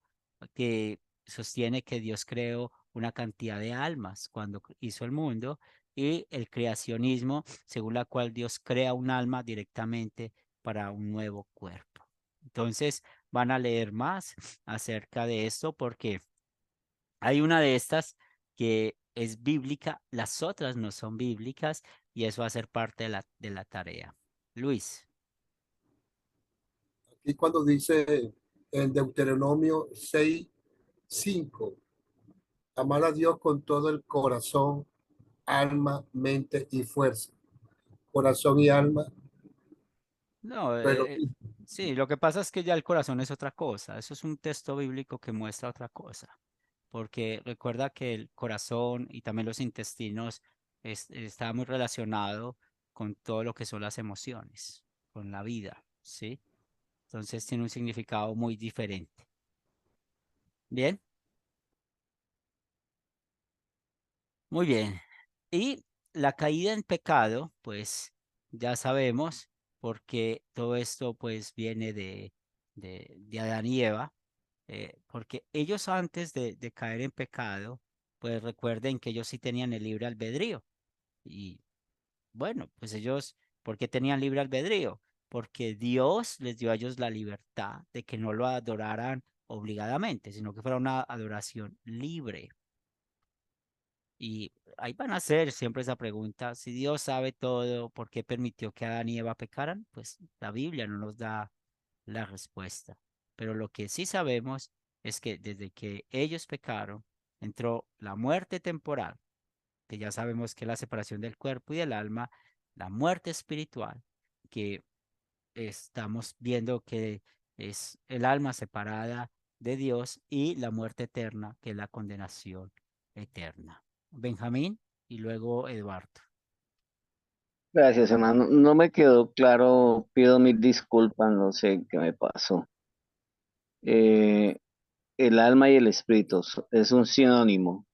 que sostiene que Dios creó una cantidad de almas cuando hizo el mundo, y el creacionismo, según la cual Dios crea un alma directamente para un nuevo cuerpo. Entonces, van a leer más acerca de esto porque hay una de estas que es bíblica, las otras no son bíblicas y eso va a ser parte de la tarea. Luis. Aquí cuando dice en Deuteronomio 6:5, amar a Dios con todo el corazón, alma, mente y fuerza. Corazón y alma, No, pero sí, lo que pasa es que ya el corazón es otra cosa. Eso es un texto bíblico que muestra otra cosa. Porque recuerda que el corazón y también los intestinos está muy relacionado con todo lo que son las emociones, con la vida, ¿sí? Entonces tiene un significado muy diferente. Bien, muy bien. Y la caída en pecado, pues ya sabemos, porque todo esto pues viene de Adán y Eva, porque ellos antes de caer en pecado, pues recuerden que ellos sí tenían el libre albedrío. Y bueno, pues ellos, ¿por qué tenían libre albedrío? Porque Dios les dio a ellos la libertad de que no lo adoraran obligadamente, sino que fuera una adoración libre. Y ahí van a hacer siempre esa pregunta, si Dios sabe todo, ¿por qué permitió que Adán y Eva pecaran? Pues la Biblia no nos da la respuesta. Pero lo que sí sabemos es que desde que ellos pecaron, entró la muerte temporal, que ya sabemos que es la separación del cuerpo y del alma, la muerte espiritual, que estamos viendo que es el alma separada de Dios, y la muerte eterna, que es la condenación eterna. Benjamín y luego Eduardo. Gracias, hermano. No me quedó claro, pido mil disculpas, no sé qué me pasó. Eh, el alma y el espíritu es un sinónimo,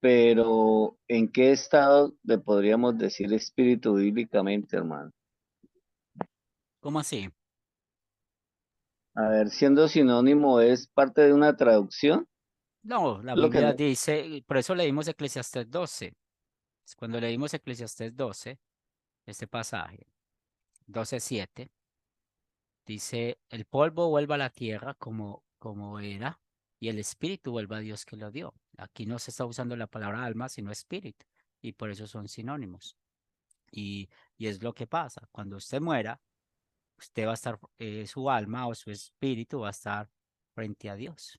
pero ¿en qué estado le podríamos decir espíritu bíblicamente, hermano? ¿Cómo así? A ver, siendo sinónimo, ¿es parte de una traducción? No, la Lo que Biblia no. dice, por eso leímos Eclesiastés 12. Cuando leímos Eclesiastés 12, este pasaje, 12:7, dice, el polvo vuelva a la tierra como era, y el espíritu vuelva a Dios que lo dio. Aquí no se está usando la palabra alma, sino espíritu, y por eso son sinónimos. Y es lo que pasa. Cuando usted muera, usted va a estar, su alma o su espíritu va a estar frente a Dios.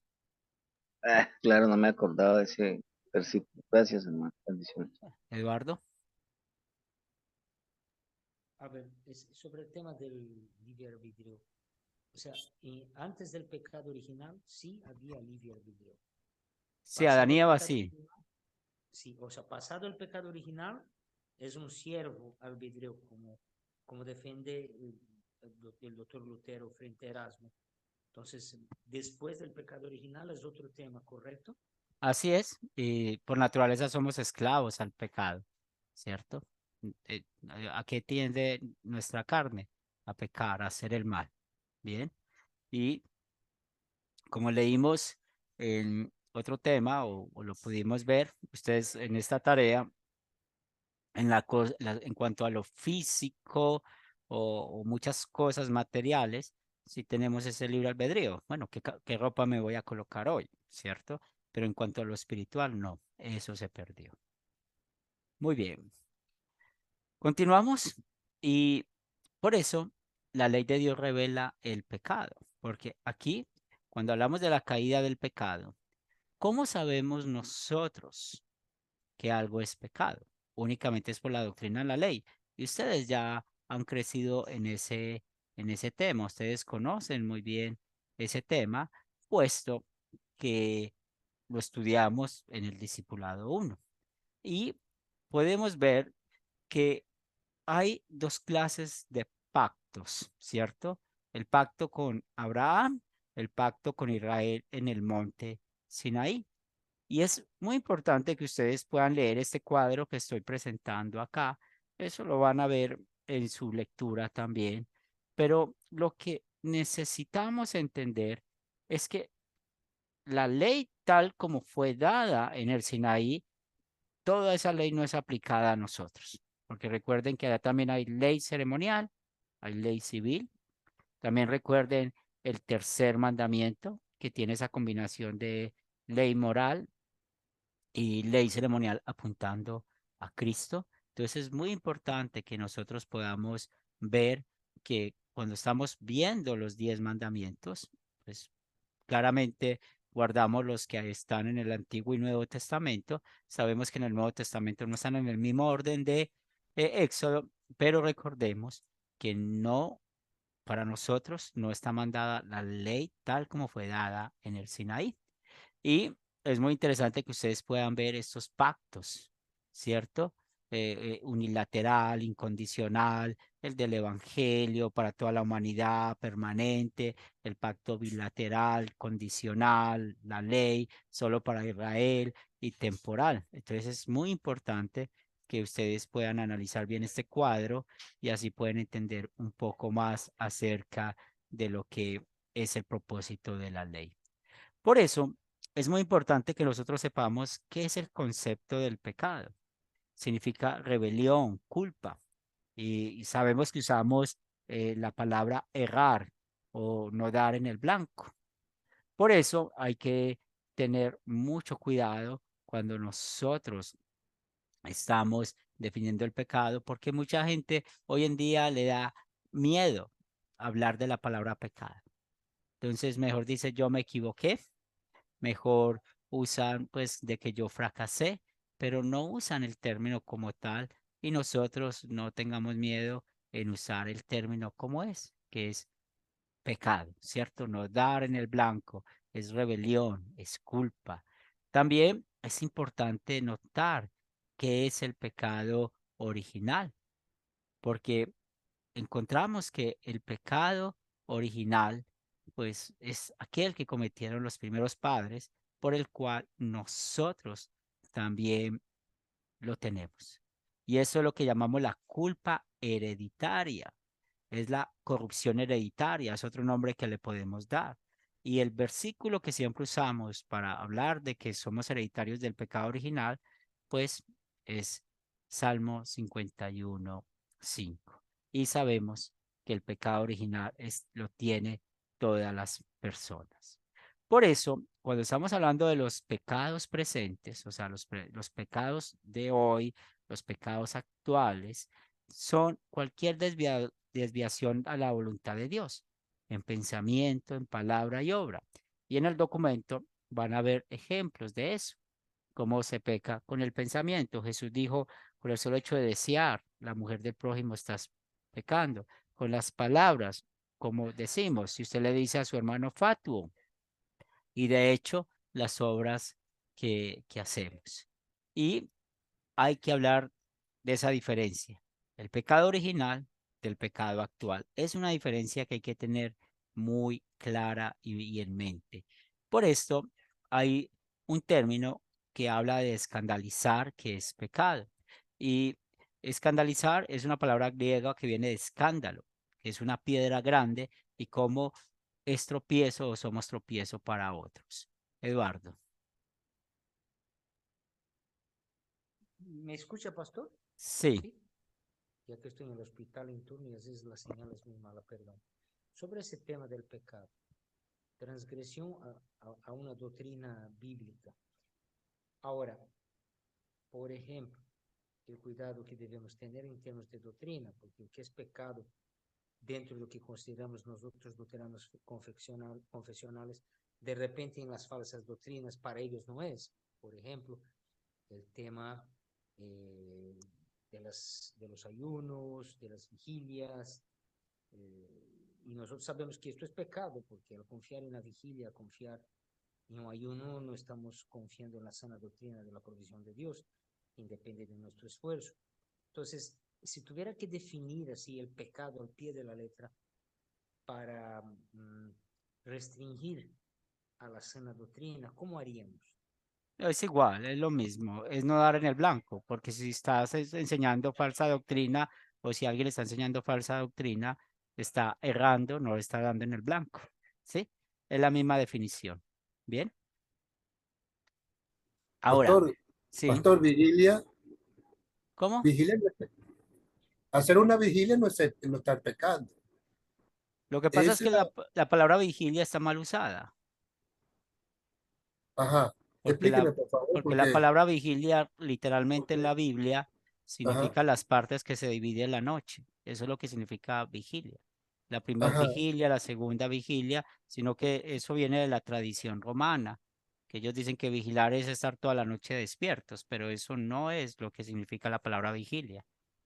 Claro, no me acordaba de ese versículo. Gracias, hermano. Bendiciones. Eduardo, A ver, es sobre el tema del libre albedrío. O sea, antes del pecado original sí había libre albedrío. sí, Adán Pasado y el Eva pecado sí. original, sí, o sea, pasado el pecado original es un siervo albedrío, como defiende el doctor Lutero frente a Erasmo. Entonces, después del pecado original es otro tema, ¿correcto? Así es, y por naturaleza somos esclavos al pecado, ¿cierto? Eh, ¿A qué tiende nuestra carne? A pecar, a hacer el mal. Bien, y como leímos en otro tema, o lo pudimos ver, ustedes en esta tarea, en cuanto a lo físico o muchas cosas materiales, si tenemos ese libre albedrío. Bueno, ¿qué ropa me voy a colocar hoy? ¿Cierto? Pero en cuanto a lo espiritual, no, eso se perdió. Muy bien, continuamos y por eso la ley de Dios revela el pecado, porque aquí, cuando hablamos de la caída del pecado, ¿cómo sabemos nosotros que algo es pecado? Únicamente es por la doctrina de la ley. Y ustedes ya han crecido en ese tema, ustedes conocen muy bien ese tema, puesto que lo estudiamos en el Discipulado 1. Y podemos ver que hay dos clases de pactos, ¿cierto? El pacto con Abraham, el pacto con Israel en el monte Sinaí. Y es muy importante que ustedes puedan leer este cuadro que estoy presentando acá. Eso lo van a ver en su lectura también. Pero lo que necesitamos entender es que la ley tal como fue dada en el Sinaí, toda esa ley no es aplicada a nosotros. Porque recuerden que allá también hay ley ceremonial, hay ley civil. También recuerden el tercer mandamiento, que tiene esa combinación de ley moral y ley ceremonial apuntando a Cristo. Entonces es muy importante que nosotros podamos ver que cuando estamos viendo los 10 mandamientos, pues claramente guardamos los que están en el Antiguo y Nuevo Testamento. Sabemos que en el Nuevo Testamento no están en el mismo orden de Éxodo, pero recordemos que no, para nosotros no está mandada la ley tal como fue dada en el Sinaí. Y es muy interesante que ustedes puedan ver estos pactos, ¿cierto? Unilateral, incondicional, el del Evangelio para toda la humanidad permanente, el pacto bilateral, condicional, la ley solo para Israel y temporal. Entonces es muy importante que ustedes puedan analizar bien este cuadro y así pueden entender un poco más acerca de lo que es el propósito de la ley. Por eso es muy importante que nosotros sepamos qué es el concepto del pecado. Significa rebelión, culpa. Y sabemos que usamos la palabra errar o no dar en el blanco. Por eso hay que tener mucho cuidado cuando nosotros estamos definiendo el pecado, porque mucha gente hoy en día le da miedo hablar de la palabra pecado. Entonces, mejor dice, yo me equivoqué, mejor usan pues de que yo fracasé, pero no usan el término como tal y nosotros no tengamos miedo en usar el término como es, que es pecado, ¿cierto? No dar en el blanco, es rebelión, es culpa. También es importante notar qué es el pecado original, porque encontramos que el pecado original, pues es aquel que cometieron los primeros padres, por el cual nosotros también lo tenemos. Y eso es lo que llamamos la culpa hereditaria. es la corrupción hereditaria, es otro nombre que le podemos dar. Y el versículo que siempre usamos para hablar de que somos hereditarios del pecado original, pues es Salmo 51:5. Y sabemos que el pecado original lo tiene todas las personas. Por eso, cuando estamos hablando de los pecados presentes, o sea, los pecados de hoy, los pecados actuales, son cualquier desviación a la voluntad de Dios, en pensamiento, en palabra y obra. Y en el documento van a ver ejemplos de eso, cómo se peca con el pensamiento. Jesús dijo, por el solo hecho de desear, la mujer del prójimo estás pecando. Con las palabras, como decimos, si usted le dice a su hermano fatuo, y de hecho las obras que hacemos. Y hay que hablar de esa diferencia. El pecado original del pecado actual. Es una diferencia que hay que tener muy clara y en mente. Por esto hay un término que habla de escandalizar, que es pecado. Y escandalizar es una palabra griega que viene de escándalo, que es una piedra grande y como es tropiezo o somos tropiezo para otros. Eduardo. ¿Me escucha, pastor? Sí. Sí. Ya que estoy en el hospital en turno y a veces la señal es muy mala, perdón. Sobre ese tema del pecado, transgresión a una doctrina bíblica. Ahora, por ejemplo, el cuidado que debemos tener en términos de doctrina, porque lo que es pecado dentro de lo que consideramos nosotros doctrinas confesionales, de repente en las falsas doctrinas para ellos no es. Por ejemplo, el tema de los ayunos, de las vigilias, y nosotros sabemos que esto es pecado, porque al confiar en la vigilia, confiar en un ayuno, no estamos confiando en la sana doctrina de la provisión de Dios, independe de nuestro esfuerzo. Entonces, si tuviera que definir así el pecado al pie de la letra para restringir a la sana doctrina, ¿cómo haríamos? Es igual, es lo mismo, es no dar en el blanco, porque si estás enseñando falsa doctrina o si alguien está enseñando falsa doctrina, está errando, no le está dando en el blanco, ¿sí? Es la misma definición. Bien, ahora, Pastor, sí, pastor, vigilia, ¿cómo? vigilia, hacer una vigilia no estar pecando. Lo que pasa es Es que la palabra vigilia está mal usada, ajá, porque explíqueme por favor, porque la palabra vigilia literalmente en porque, la Biblia ajá, significa las partes que se divide la noche. Eso es lo que significa vigilia. La primera ajá, vigilia, la segunda vigilia, sino que eso viene de la tradición romana, que ellos dicen que vigilar es estar toda la noche despiertos, pero eso no es lo que significa la palabra vigilia.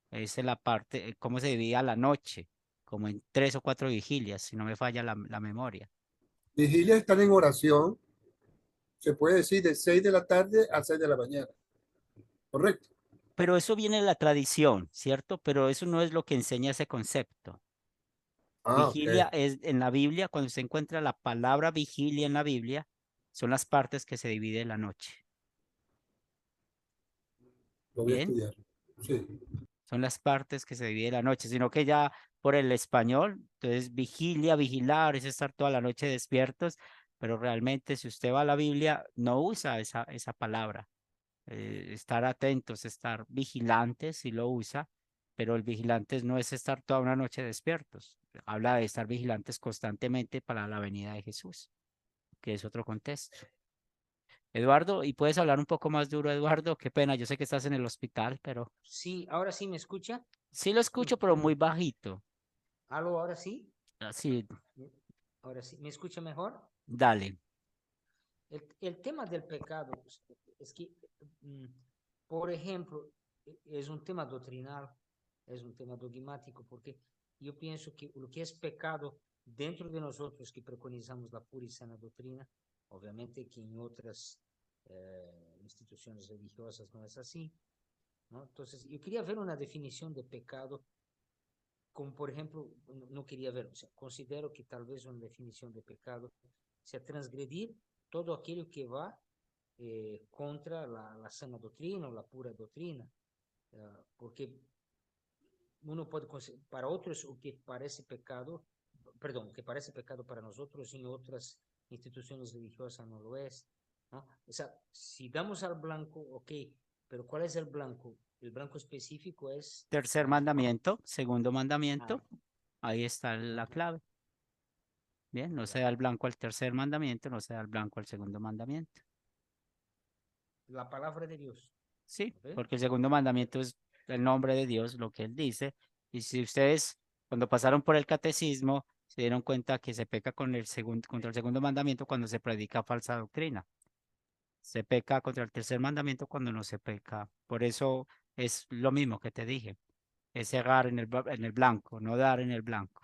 Esa es la parte, cómo se dividía la noche, como en 3 o 4 vigilias, si no me falla la memoria. vigilia estar en oración, se puede decir de 6 de la tarde a 6 de la mañana, ¿correcto? Pero eso viene de la tradición, ¿cierto? Pero eso no es lo que enseña ese concepto. Ah, ok, Vigilia es en la Biblia, cuando se encuentra la palabra vigilia en la Biblia, son las partes que se divide la noche. lo voy a Bien, estudiar. Sí, son las partes que se divide la noche, sino que ya por el español, entonces vigilia, vigilar, es estar toda la noche despiertos, pero realmente si usted va a la Biblia, no usa esa palabra. Estar atentos, estar vigilantes, si lo usa, pero el vigilantes no es estar toda una noche despiertos. Habla de estar vigilantes constantemente para la venida de Jesús, que es otro contexto. Eduardo, ¿y puedes hablar un poco más duro, Eduardo? Qué pena, yo sé que estás en el hospital, pero Sí, ahora sí me escucha. sí lo escucho, pero muy bajito. ¿Aló, ahora sí? Así, Ahora sí, ¿me escucha mejor? dale. El tema del pecado es que, mm, por ejemplo, es un tema doctrinal, es un tema dogmático, porque yo pienso que lo que es pecado dentro de nosotros que preconizamos la pura y sana doctrina, obviamente que en otras instituciones religiosas no es así, ¿no? Entonces, yo quería ver una definición de pecado, como por ejemplo, no quería ver, o sea, considero que tal vez una definición de pecado sea transgredir todo aquello que va contra la sana doctrina o la pura doctrina, porque uno puede, para otros, o que parece pecado, perdón, que parece pecado para nosotros, en otras instituciones religiosas no lo es, ¿no? O sea, si damos al blanco, ok, pero ¿cuál es el blanco? El blanco específico es... Tercer mandamiento, segundo mandamiento, Ah, ahí está la clave. Bien, no se da el blanco al tercer mandamiento, no se da el blanco al segundo mandamiento. la palabra de Dios. Sí, ¿Ok? porque el segundo mandamiento es el nombre de Dios, lo que él dice. Y si ustedes, cuando pasaron por el catecismo, se dieron cuenta que se peca con el contra el segundo mandamiento cuando se predica falsa doctrina. Se peca contra el tercer mandamiento cuando no se peca. Por eso es lo mismo que te dije. Es errar en el blanco, no dar en el blanco.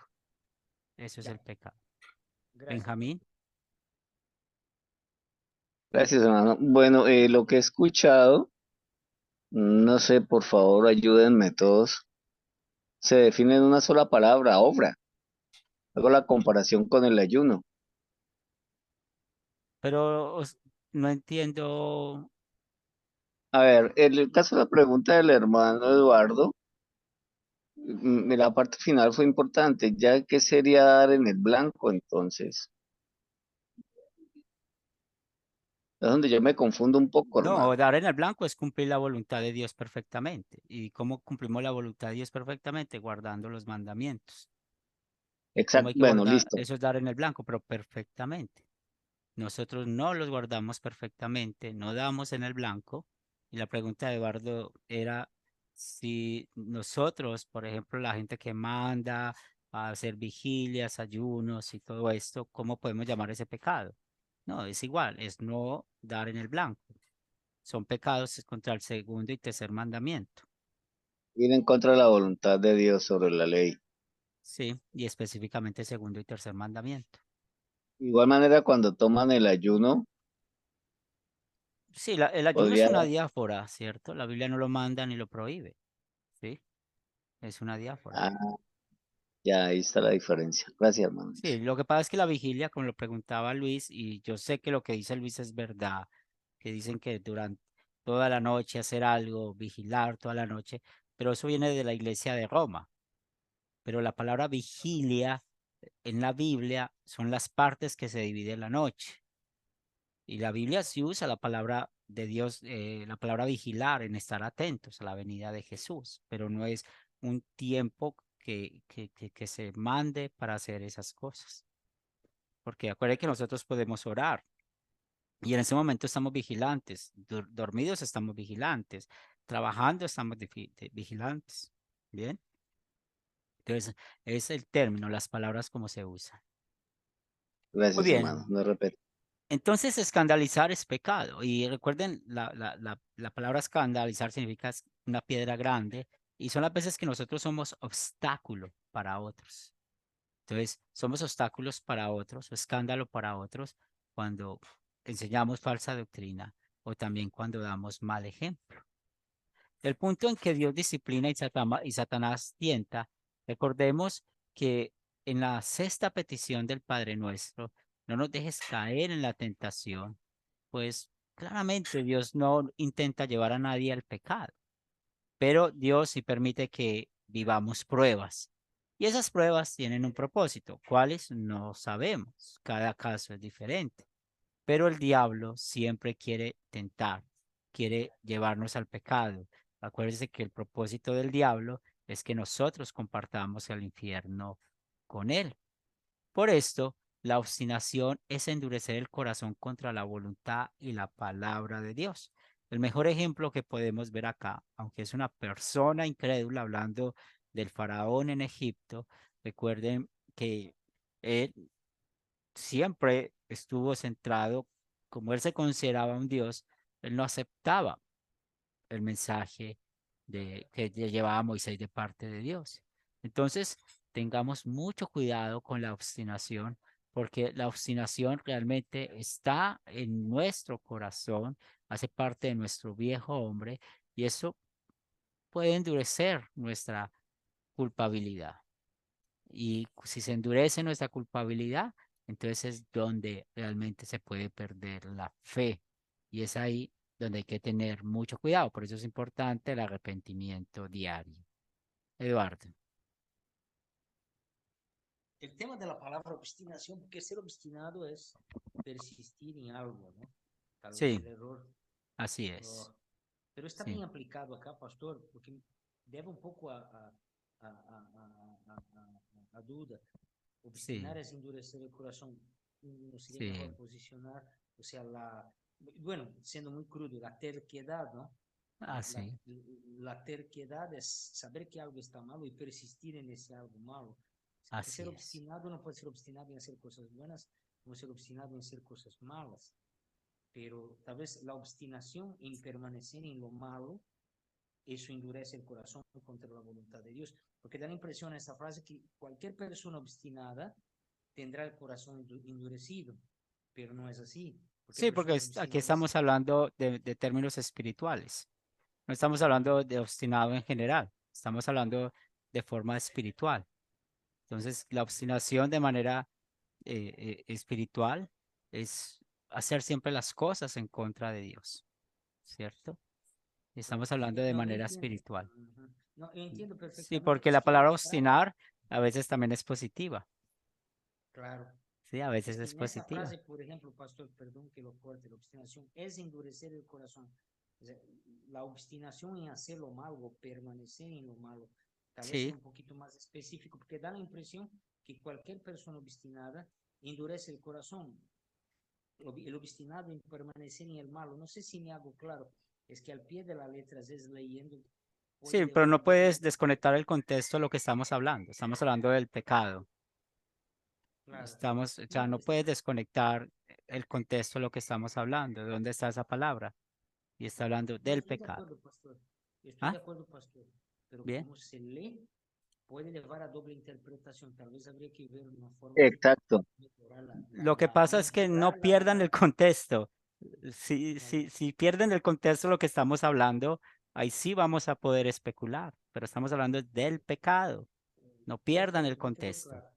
Eso es Ya, el pecado. gracias. Benjamín. Gracias, hermano. Bueno, lo que he escuchado, no sé, por favor, ayúdenme todos. Se define en una sola palabra, obra. Hago la comparación con el ayuno. Pero no entiendo. A ver, en el caso de la pregunta del hermano Eduardo, la parte final fue importante, ya que sería dar en el blanco, entonces. Es donde yo me confundo un poco, No, hermano. dar en el blanco es cumplir la voluntad de Dios perfectamente. ¿Y cómo cumplimos la voluntad de Dios perfectamente? Guardando los mandamientos. ¿Cómo Exacto, hay que bueno, guardar? listo. Eso es dar en el blanco, pero perfectamente. Nosotros no los guardamos perfectamente, no damos en el blanco. Y la pregunta de Eduardo era si nosotros, por ejemplo, la gente que manda a hacer vigilias, ayunos y todo esto, ¿cómo podemos llamar ese pecado? No, es igual, es no dar en el blanco. Son pecados contra el segundo y tercer mandamiento. Ir en contra de la voluntad de Dios sobre la ley. Sí, y específicamente segundo y tercer mandamiento. De igual manera, cuando toman el ayuno, Sí, el ayuno es podría... una diáfora, ¿cierto? La Biblia no lo manda ni lo prohíbe, ¿sí? Es una diáfora. Ah, ya ahí está la diferencia. Gracias, hermano. Sí, lo que pasa es que la vigilia, como lo preguntaba Luis, y yo sé que lo que dice Luis es verdad, que dicen que durante toda la noche hacer algo, vigilar toda la noche, pero eso viene de la iglesia de Roma. Pero la palabra vigilia en la Biblia son las partes que se divide la noche. Y la Biblia sí usa la palabra de Dios, la palabra vigilar, en estar atentos a la venida de Jesús, pero no es un tiempo que se mande para hacer esas cosas. Porque acuérdense que nosotros podemos orar y en ese momento estamos vigilantes, dormidos estamos vigilantes, trabajando estamos vigilantes. Bien, entonces es el término, las palabras como se usan. Muy Gracias, hermano. bien, No repito. entonces escandalizar es pecado y recuerden, la palabra escandalizar significa una piedra grande y son las veces que nosotros somos obstáculo para otros. Entonces, somos obstáculos para otros o escándalo para otros cuando enseñamos falsa doctrina o también cuando damos mal ejemplo. El punto en que Dios disciplina y Satanás tienta, recordemos que en la sexta petición del Padre Nuestro, no nos dejes caer en la tentación, pues claramente Dios no intenta llevar a nadie al pecado, pero Dios sí permite que vivamos pruebas. Y esas pruebas tienen un propósito. ¿Cuáles? No sabemos. Cada caso es diferente. Pero el diablo siempre quiere tentar, quiere llevarnos al pecado. Acuérdense que el propósito del diablo es que nosotros compartamos el infierno con él. Por esto, la obstinación es endurecer el corazón contra la voluntad y la palabra de Dios. El mejor ejemplo que podemos ver acá, aunque es una persona incrédula hablando del faraón en Egipto, recuerden que él siempre estuvo centrado, como él se consideraba un Dios, él no aceptaba el mensaje que llevaba Moisés de parte de Dios. Entonces, tengamos mucho cuidado con la obstinación, porque la obstinación realmente está en nuestro corazón, hace parte de nuestro viejo hombre, y eso puede endurecer nuestra culpabilidad. Y si se endurece nuestra culpabilidad, entonces es donde realmente se puede perder la fe. Y es ahí donde hay que tener mucho cuidado. Por eso es importante el arrepentimiento diario. Eduardo. El tema de la palabra obstinación, porque ser obstinado es persistir en algo, ¿no? Tal vez Sí, el error. así es. Pero está Sí, bien aplicado acá, pastor, porque debe un poco a duda. Obstinar sí, es endurecer el corazón. No sería mejor sí, posicionar, o sea, bueno, siendo muy crudo, la terquedad, ¿no? La, así, la terquedad es saber que algo está malo y persistir en ese algo malo. Porque así ser es. obstinado no puede ser obstinado en hacer cosas buenas, como ser obstinado en hacer cosas malas. Pero tal vez la obstinación en permanecer en lo malo, eso endurece el corazón contra la voluntad de Dios. Porque da la impresión en esta frase que cualquier persona obstinada tendrá el corazón endurecido, pero no es así. Porque Sí, porque personas aquí obstinadas, estamos hablando de términos espirituales. No estamos hablando de obstinado en general. Estamos hablando de forma espiritual. Entonces, la obstinación de manera espiritual es hacer siempre las cosas en contra de Dios, ¿cierto? claro. Estamos hablando de No, yo manera entiendo. espiritual. Ujú. No, yo entiendo Sí, perfectamente. porque Es la que en palabra la frase, obstinar a veces también es positiva. claro, Sí, a es veces que es en esa positiva. frase, por ejemplo, pastor, perdón que lo corte, la obstinación es endurecer el corazón. O sea, la obstinación en hacer lo malo o permanecer en lo malo, tal vez sea Sí, un poquito más específico, porque da la impresión que cualquier persona obstinada endurece el corazón. El obstinado en permanecer en el malo. No sé si me hago claro. Es que al pie de la letra, a veces leyendo, puede sí, pero llevar a no doble puedes interpretación. desconectar el contexto de lo que estamos hablando. Estamos hablando del pecado. Claro. Estamos, o sea, No, no puedes desconectar el contexto de lo que estamos hablando. ¿De dónde está esa palabra? Y está hablando no del estoy de pecado. acuerdo, pastor. Estoy de ¿Ah? acuerdo, pastor. Pero Bien. como se lee, puede llevar a doble interpretación. Tal vez habría que ver una forma de Exacto. mejorar Lo que pasa es que no mejorar pierdan el contexto. Si, la letra. si pierden el contexto de lo que estamos hablando, ahí sí vamos a poder especular, pero estamos hablando del pecado. No pierdan el Perfecto, me quedó contexto, claro.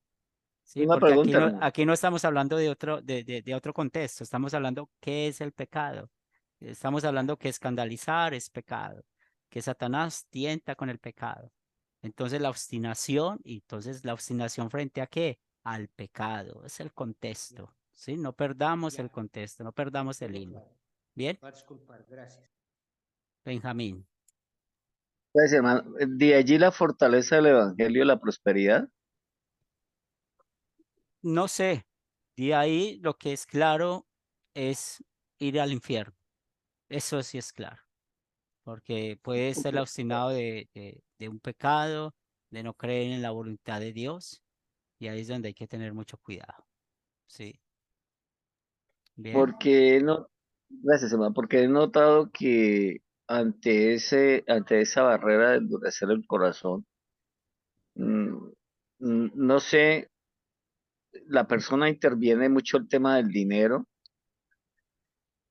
¿sí? Una Porque pregunta, hermano. aquí no estamos hablando de otro, de otro contexto, estamos hablando qué es el pecado. Estamos hablando que escandalizar es pecado, que Satanás tienta con el pecado. Entonces la obstinación, y entonces la obstinación frente a qué? Al pecado, es el Ya, contexto, ¿sí? No perdamos el ya, contexto, no perdamos el quedó hilo. claro. Bien, Va a disculpar, gracias. Benjamín, Pues, hermano, de allí la fortaleza del evangelio, la prosperidad. no sé, de ahí lo que es claro es ir al infierno, eso sí es claro, porque puede ser obstinado de un pecado, de no creer en la voluntad de Dios, y ahí es donde hay que tener mucho cuidado, ¿sí? Bien, Porque no, gracias, hermano, porque he notado que ante esa barrera de endurecer el corazón, mm, no sé, la persona interviene mucho el tema del dinero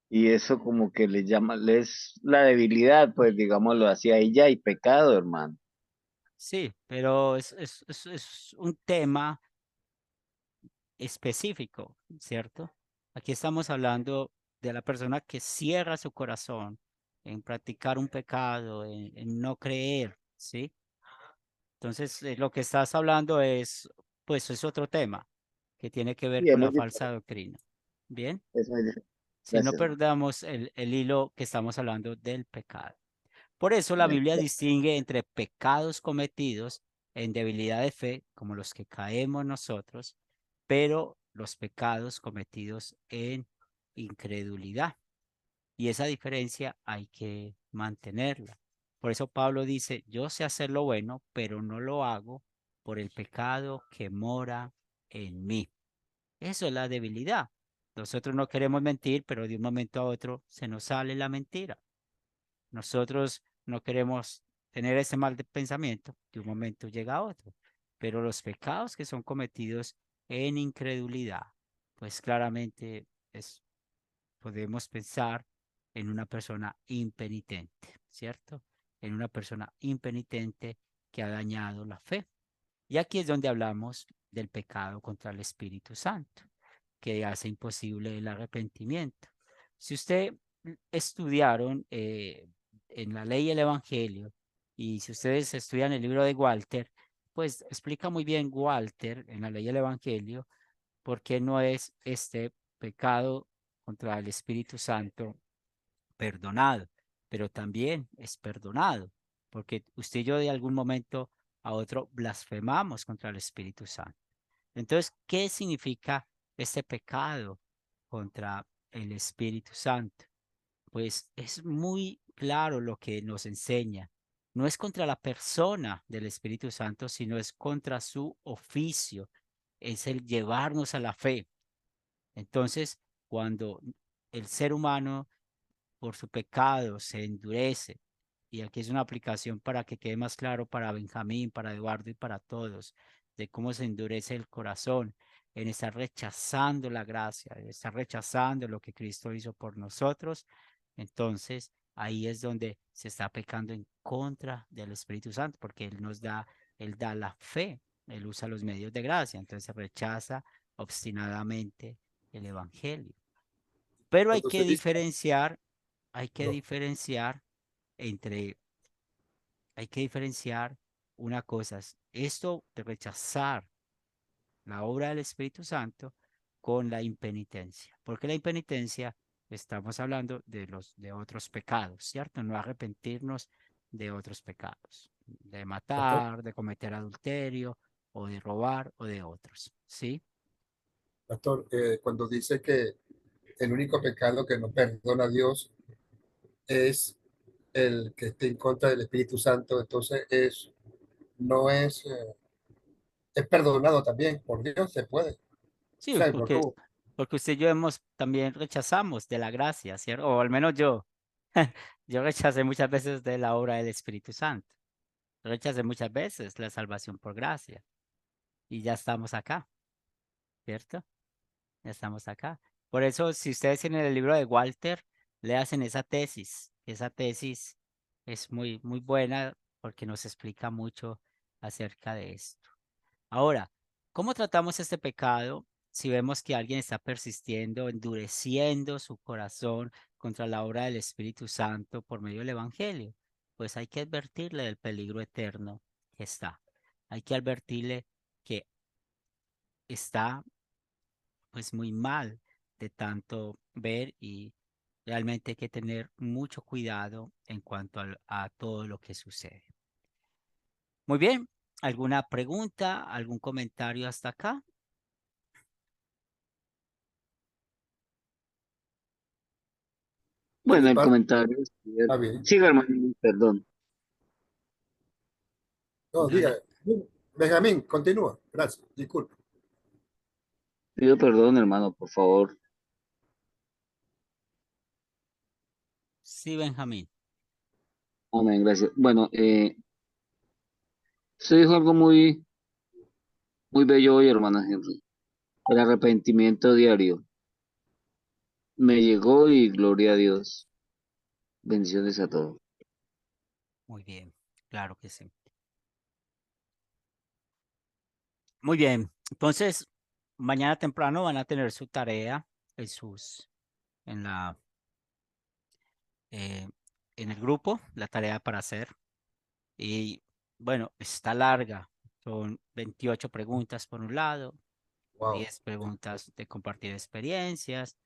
y eso como que le llama, es la debilidad, pues digámoslo así, ahí ya hay pecado, hermano. sí, pero es un tema específico, ¿cierto? Aquí estamos hablando de la persona que cierra su corazón en practicar un pecado, en no creer, ¿sí? Entonces, lo que estás hablando es, pues, es otro tema que tiene que ver Sí, es con la muy falsa diferente, doctrina. Bien, es muy diferente. si no Gracias, hermano. perdamos el hilo que estamos hablando del pecado. Por eso la Bien. Biblia distingue entre pecados cometidos en debilidad de fe, como los que caemos nosotros, pero los pecados cometidos en incredulidad. Y esa diferencia hay que mantenerla. Por eso Pablo dice, yo sé hacer lo bueno, pero no lo hago por el pecado que mora en mí. Eso es la debilidad. Nosotros no queremos mentir, pero de un momento a otro se nos sale la mentira. Nosotros no queremos tener ese mal de pensamiento, de un momento llega a otro. Pero los pecados que son cometidos en incredulidad, pues claramente es podemos pensar en una persona impenitente, ¿cierto? En una persona impenitente que ha dañado la fe. Y aquí es donde hablamos del pecado contra el Espíritu Santo, que hace imposible el arrepentimiento. Si usted estudiaron en la ley y el Evangelio, Y si ustedes estudian el libro de Walter, pues explica muy bien Walter en la ley del Evangelio por qué no es este pecado contra el Espíritu Santo perdonado, pero también es perdonado, porque usted y yo de algún momento a otro blasfemamos contra el Espíritu Santo. Entonces, ¿qué significa este pecado contra el Espíritu Santo? Pues es muy claro lo que nos enseña. No es contra la persona del Espíritu Santo, sino es contra su oficio. Es el llevarnos a la fe. Entonces, cuando el ser humano por su pecado se endurece, y aquí es una aplicación para que quede más claro para Benjamín, para Eduardo y para todos, de cómo se endurece el corazón en estar rechazando la gracia, en estar rechazando lo que Cristo hizo por nosotros. Entonces, ahí es donde se está pecando en contra del Espíritu Santo, porque Él da la fe, Él usa los medios de gracia, entonces rechaza obstinadamente el Evangelio. Pero Cuando se dice, hay que no, diferenciar entre, hay que diferenciar una cosa, es esto de rechazar la obra del Espíritu Santo con la impenitencia, porque la impenitencia estamos hablando de otros pecados, ¿cierto? No arrepentirnos de otros pecados, de pastor, matar, de cometer adulterio o de robar o de otros, ¿sí? pastor, cuando dice que el único pecado que no perdona Dios es el que esté en contra del Espíritu Santo, entonces no es, es perdonado también por Dios, se puede. O Sí, sea, no como, porque usted y yo hemos también rechazamos de la gracia, ¿cierto? O al menos yo. Yo rechacé muchas veces de la obra del Espíritu Santo. Rechacé muchas veces la salvación por gracia. Y ya estamos acá, ¿cierto? Ya estamos acá. Por eso, si ustedes tienen el libro de Walter, le hacen esa tesis. Esa tesis es muy, muy buena porque nos explica mucho acerca de esto. Ahora, ¿cómo tratamos este pecado si vemos que alguien está persistiendo, endureciendo su corazón contra la obra del Espíritu Santo por medio del Evangelio? Pues hay que advertirle del peligro eterno que está. Hay que advertirle que está pues muy mal de tanto ver y realmente hay que tener mucho cuidado en cuanto a todo lo que sucede. Muy bien, ¿alguna pregunta, algún comentario hasta acá? de Bueno, mi el parte, comentario es está bien. siga, hermano, perdón. No, diga, Dale. Benjamín, continúa. Gracias, disculpe. Pido perdón, hermano, por favor. Sí, Benjamín. Amén, gracias. Bueno, usted dijo algo muy, muy bello hoy, hermano Henry. El arrepentimiento diario. Me llegó y gloria a Dios. Bendiciones a todos. Muy bien, claro que sí. Muy bien. Entonces, mañana temprano van a tener su tarea en en la, eh, en el grupo, la tarea para hacer. Y bueno, está larga. Son 28 preguntas por un lado, Wow. 10 preguntas de compartir experiencias.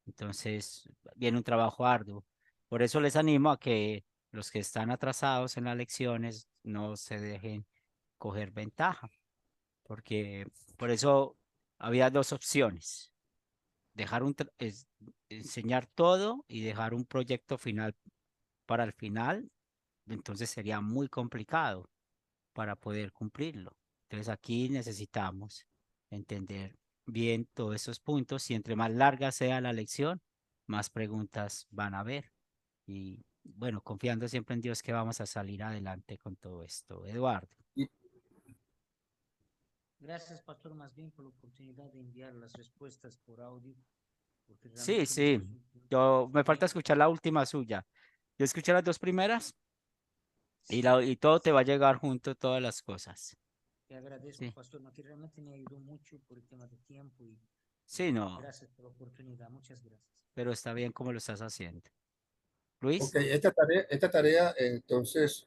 Entonces, viene un trabajo arduo. Por eso les animo a que los que están atrasados en las lecciones no se dejen coger ventaja, porque por eso había dos opciones: dejar enseñar todo y dejar un proyecto final para el final. Entonces sería muy complicado para poder cumplirlo. Entonces aquí necesitamos entender bien todos esos puntos y entre más larga sea la lección, más preguntas van a haber. Y bueno, confiando siempre en Dios que vamos a salir adelante con todo esto. Eduardo. Y, Gracias, pastor, más bien por la oportunidad de enviar las respuestas por audio, porque Sí, realmente sí. esto es un Yo me falta bien. escuchar la última suya. Yo escuché las dos primeras Sí, y todo te va a llegar junto, todas las cosas. te agradezco, Sí, pastor, no, que realmente me ayudó mucho por el tema de tiempo sí, no, gracias por la oportunidad. Muchas gracias. pero está bien como lo estás haciendo. ok, Luis. esta tarea, entonces,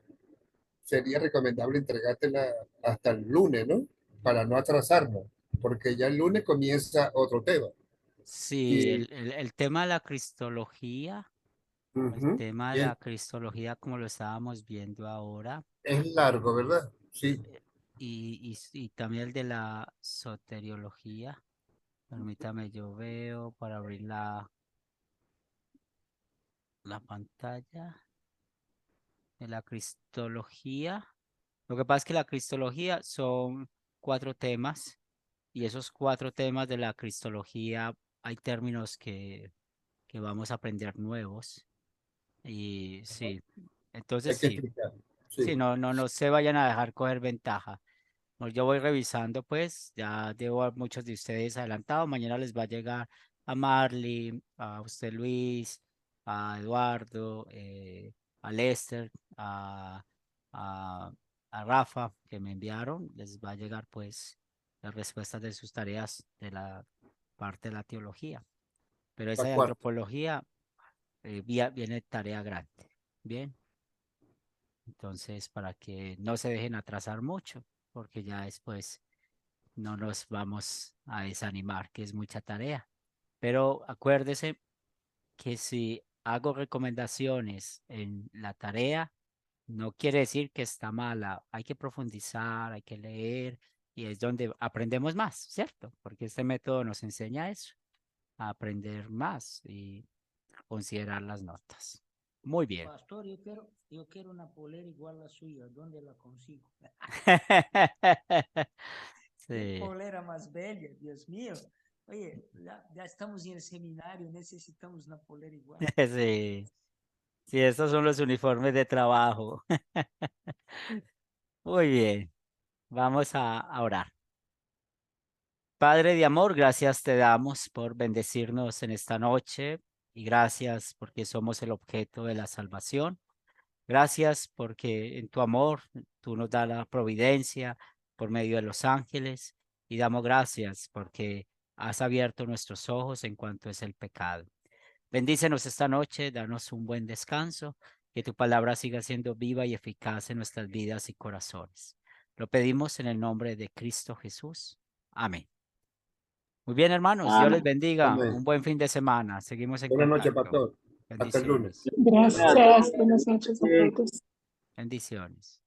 sería recomendable entregártela hasta el lunes, ¿no? Para no atrasarnos, porque ya el lunes comienza otro tema. Sí, Y el tema de la cristología, ujú, y como lo estábamos viendo ahora, es largo, ¿verdad? Sí, y también el de la soteriología. Permítame, yo veo para abrir la pantalla de la cristología. Lo que pasa es que la cristología son 4 temas y esos 4 temas de la cristología hay términos que vamos a aprender nuevos y sí, entonces hay que sí, explicar. sí, Sí, no se vayan a dejar coger ventaja. Yo voy revisando, pues, ya debo a muchos de ustedes adelantado. Mañana les va a llegar a Marley, a usted Luis, a Eduardo, a Lester, a, a Rafa, que me enviaron. Les va a llegar, pues, las respuestas de sus tareas de la parte de la teología. Pero esa la de cuarta. antropología viene tarea grande. Bien, entonces, para que no se dejen atrasar mucho, porque ya después no nos vamos a desanimar, que es mucha tarea. Pero acuérdese que si hago recomendaciones en la tarea, no quiere decir que está mala. Hay que profundizar, hay que leer y es donde aprendemos más, ¿cierto? Porque este método nos enseña eso, a aprender más y considerar las notas. Muy bien. Pastor, yo quiero una polera igual a la suya. ¿Dónde la consigo? Qué Sí. polera más bella, Dios mío. Oye, ya estamos en el seminario, necesitamos una polera igual. Sí, sí, estos son los uniformes de trabajo. Muy bien, vamos a orar. Padre de amor, gracias te damos por bendecirnos en esta noche y gracias porque somos el objeto de la salvación. Gracias porque en tu amor tú nos das la providencia por medio de los ángeles y damos gracias porque has abierto nuestros ojos en cuanto es el pecado. Bendícenos esta noche, danos un buen descanso, que tu palabra siga siendo viva y eficaz en nuestras vidas y corazones. Lo pedimos en el nombre de Cristo Jesús. Amén. Muy bien, hermanos, Dios les Amén. bendiga. Amén. Un buen fin de semana. Seguimos en Buenas noches, contacto. pastor. Hasta el lunes. Bendiciones. Gracias, buenas noches a todos. Bendiciones.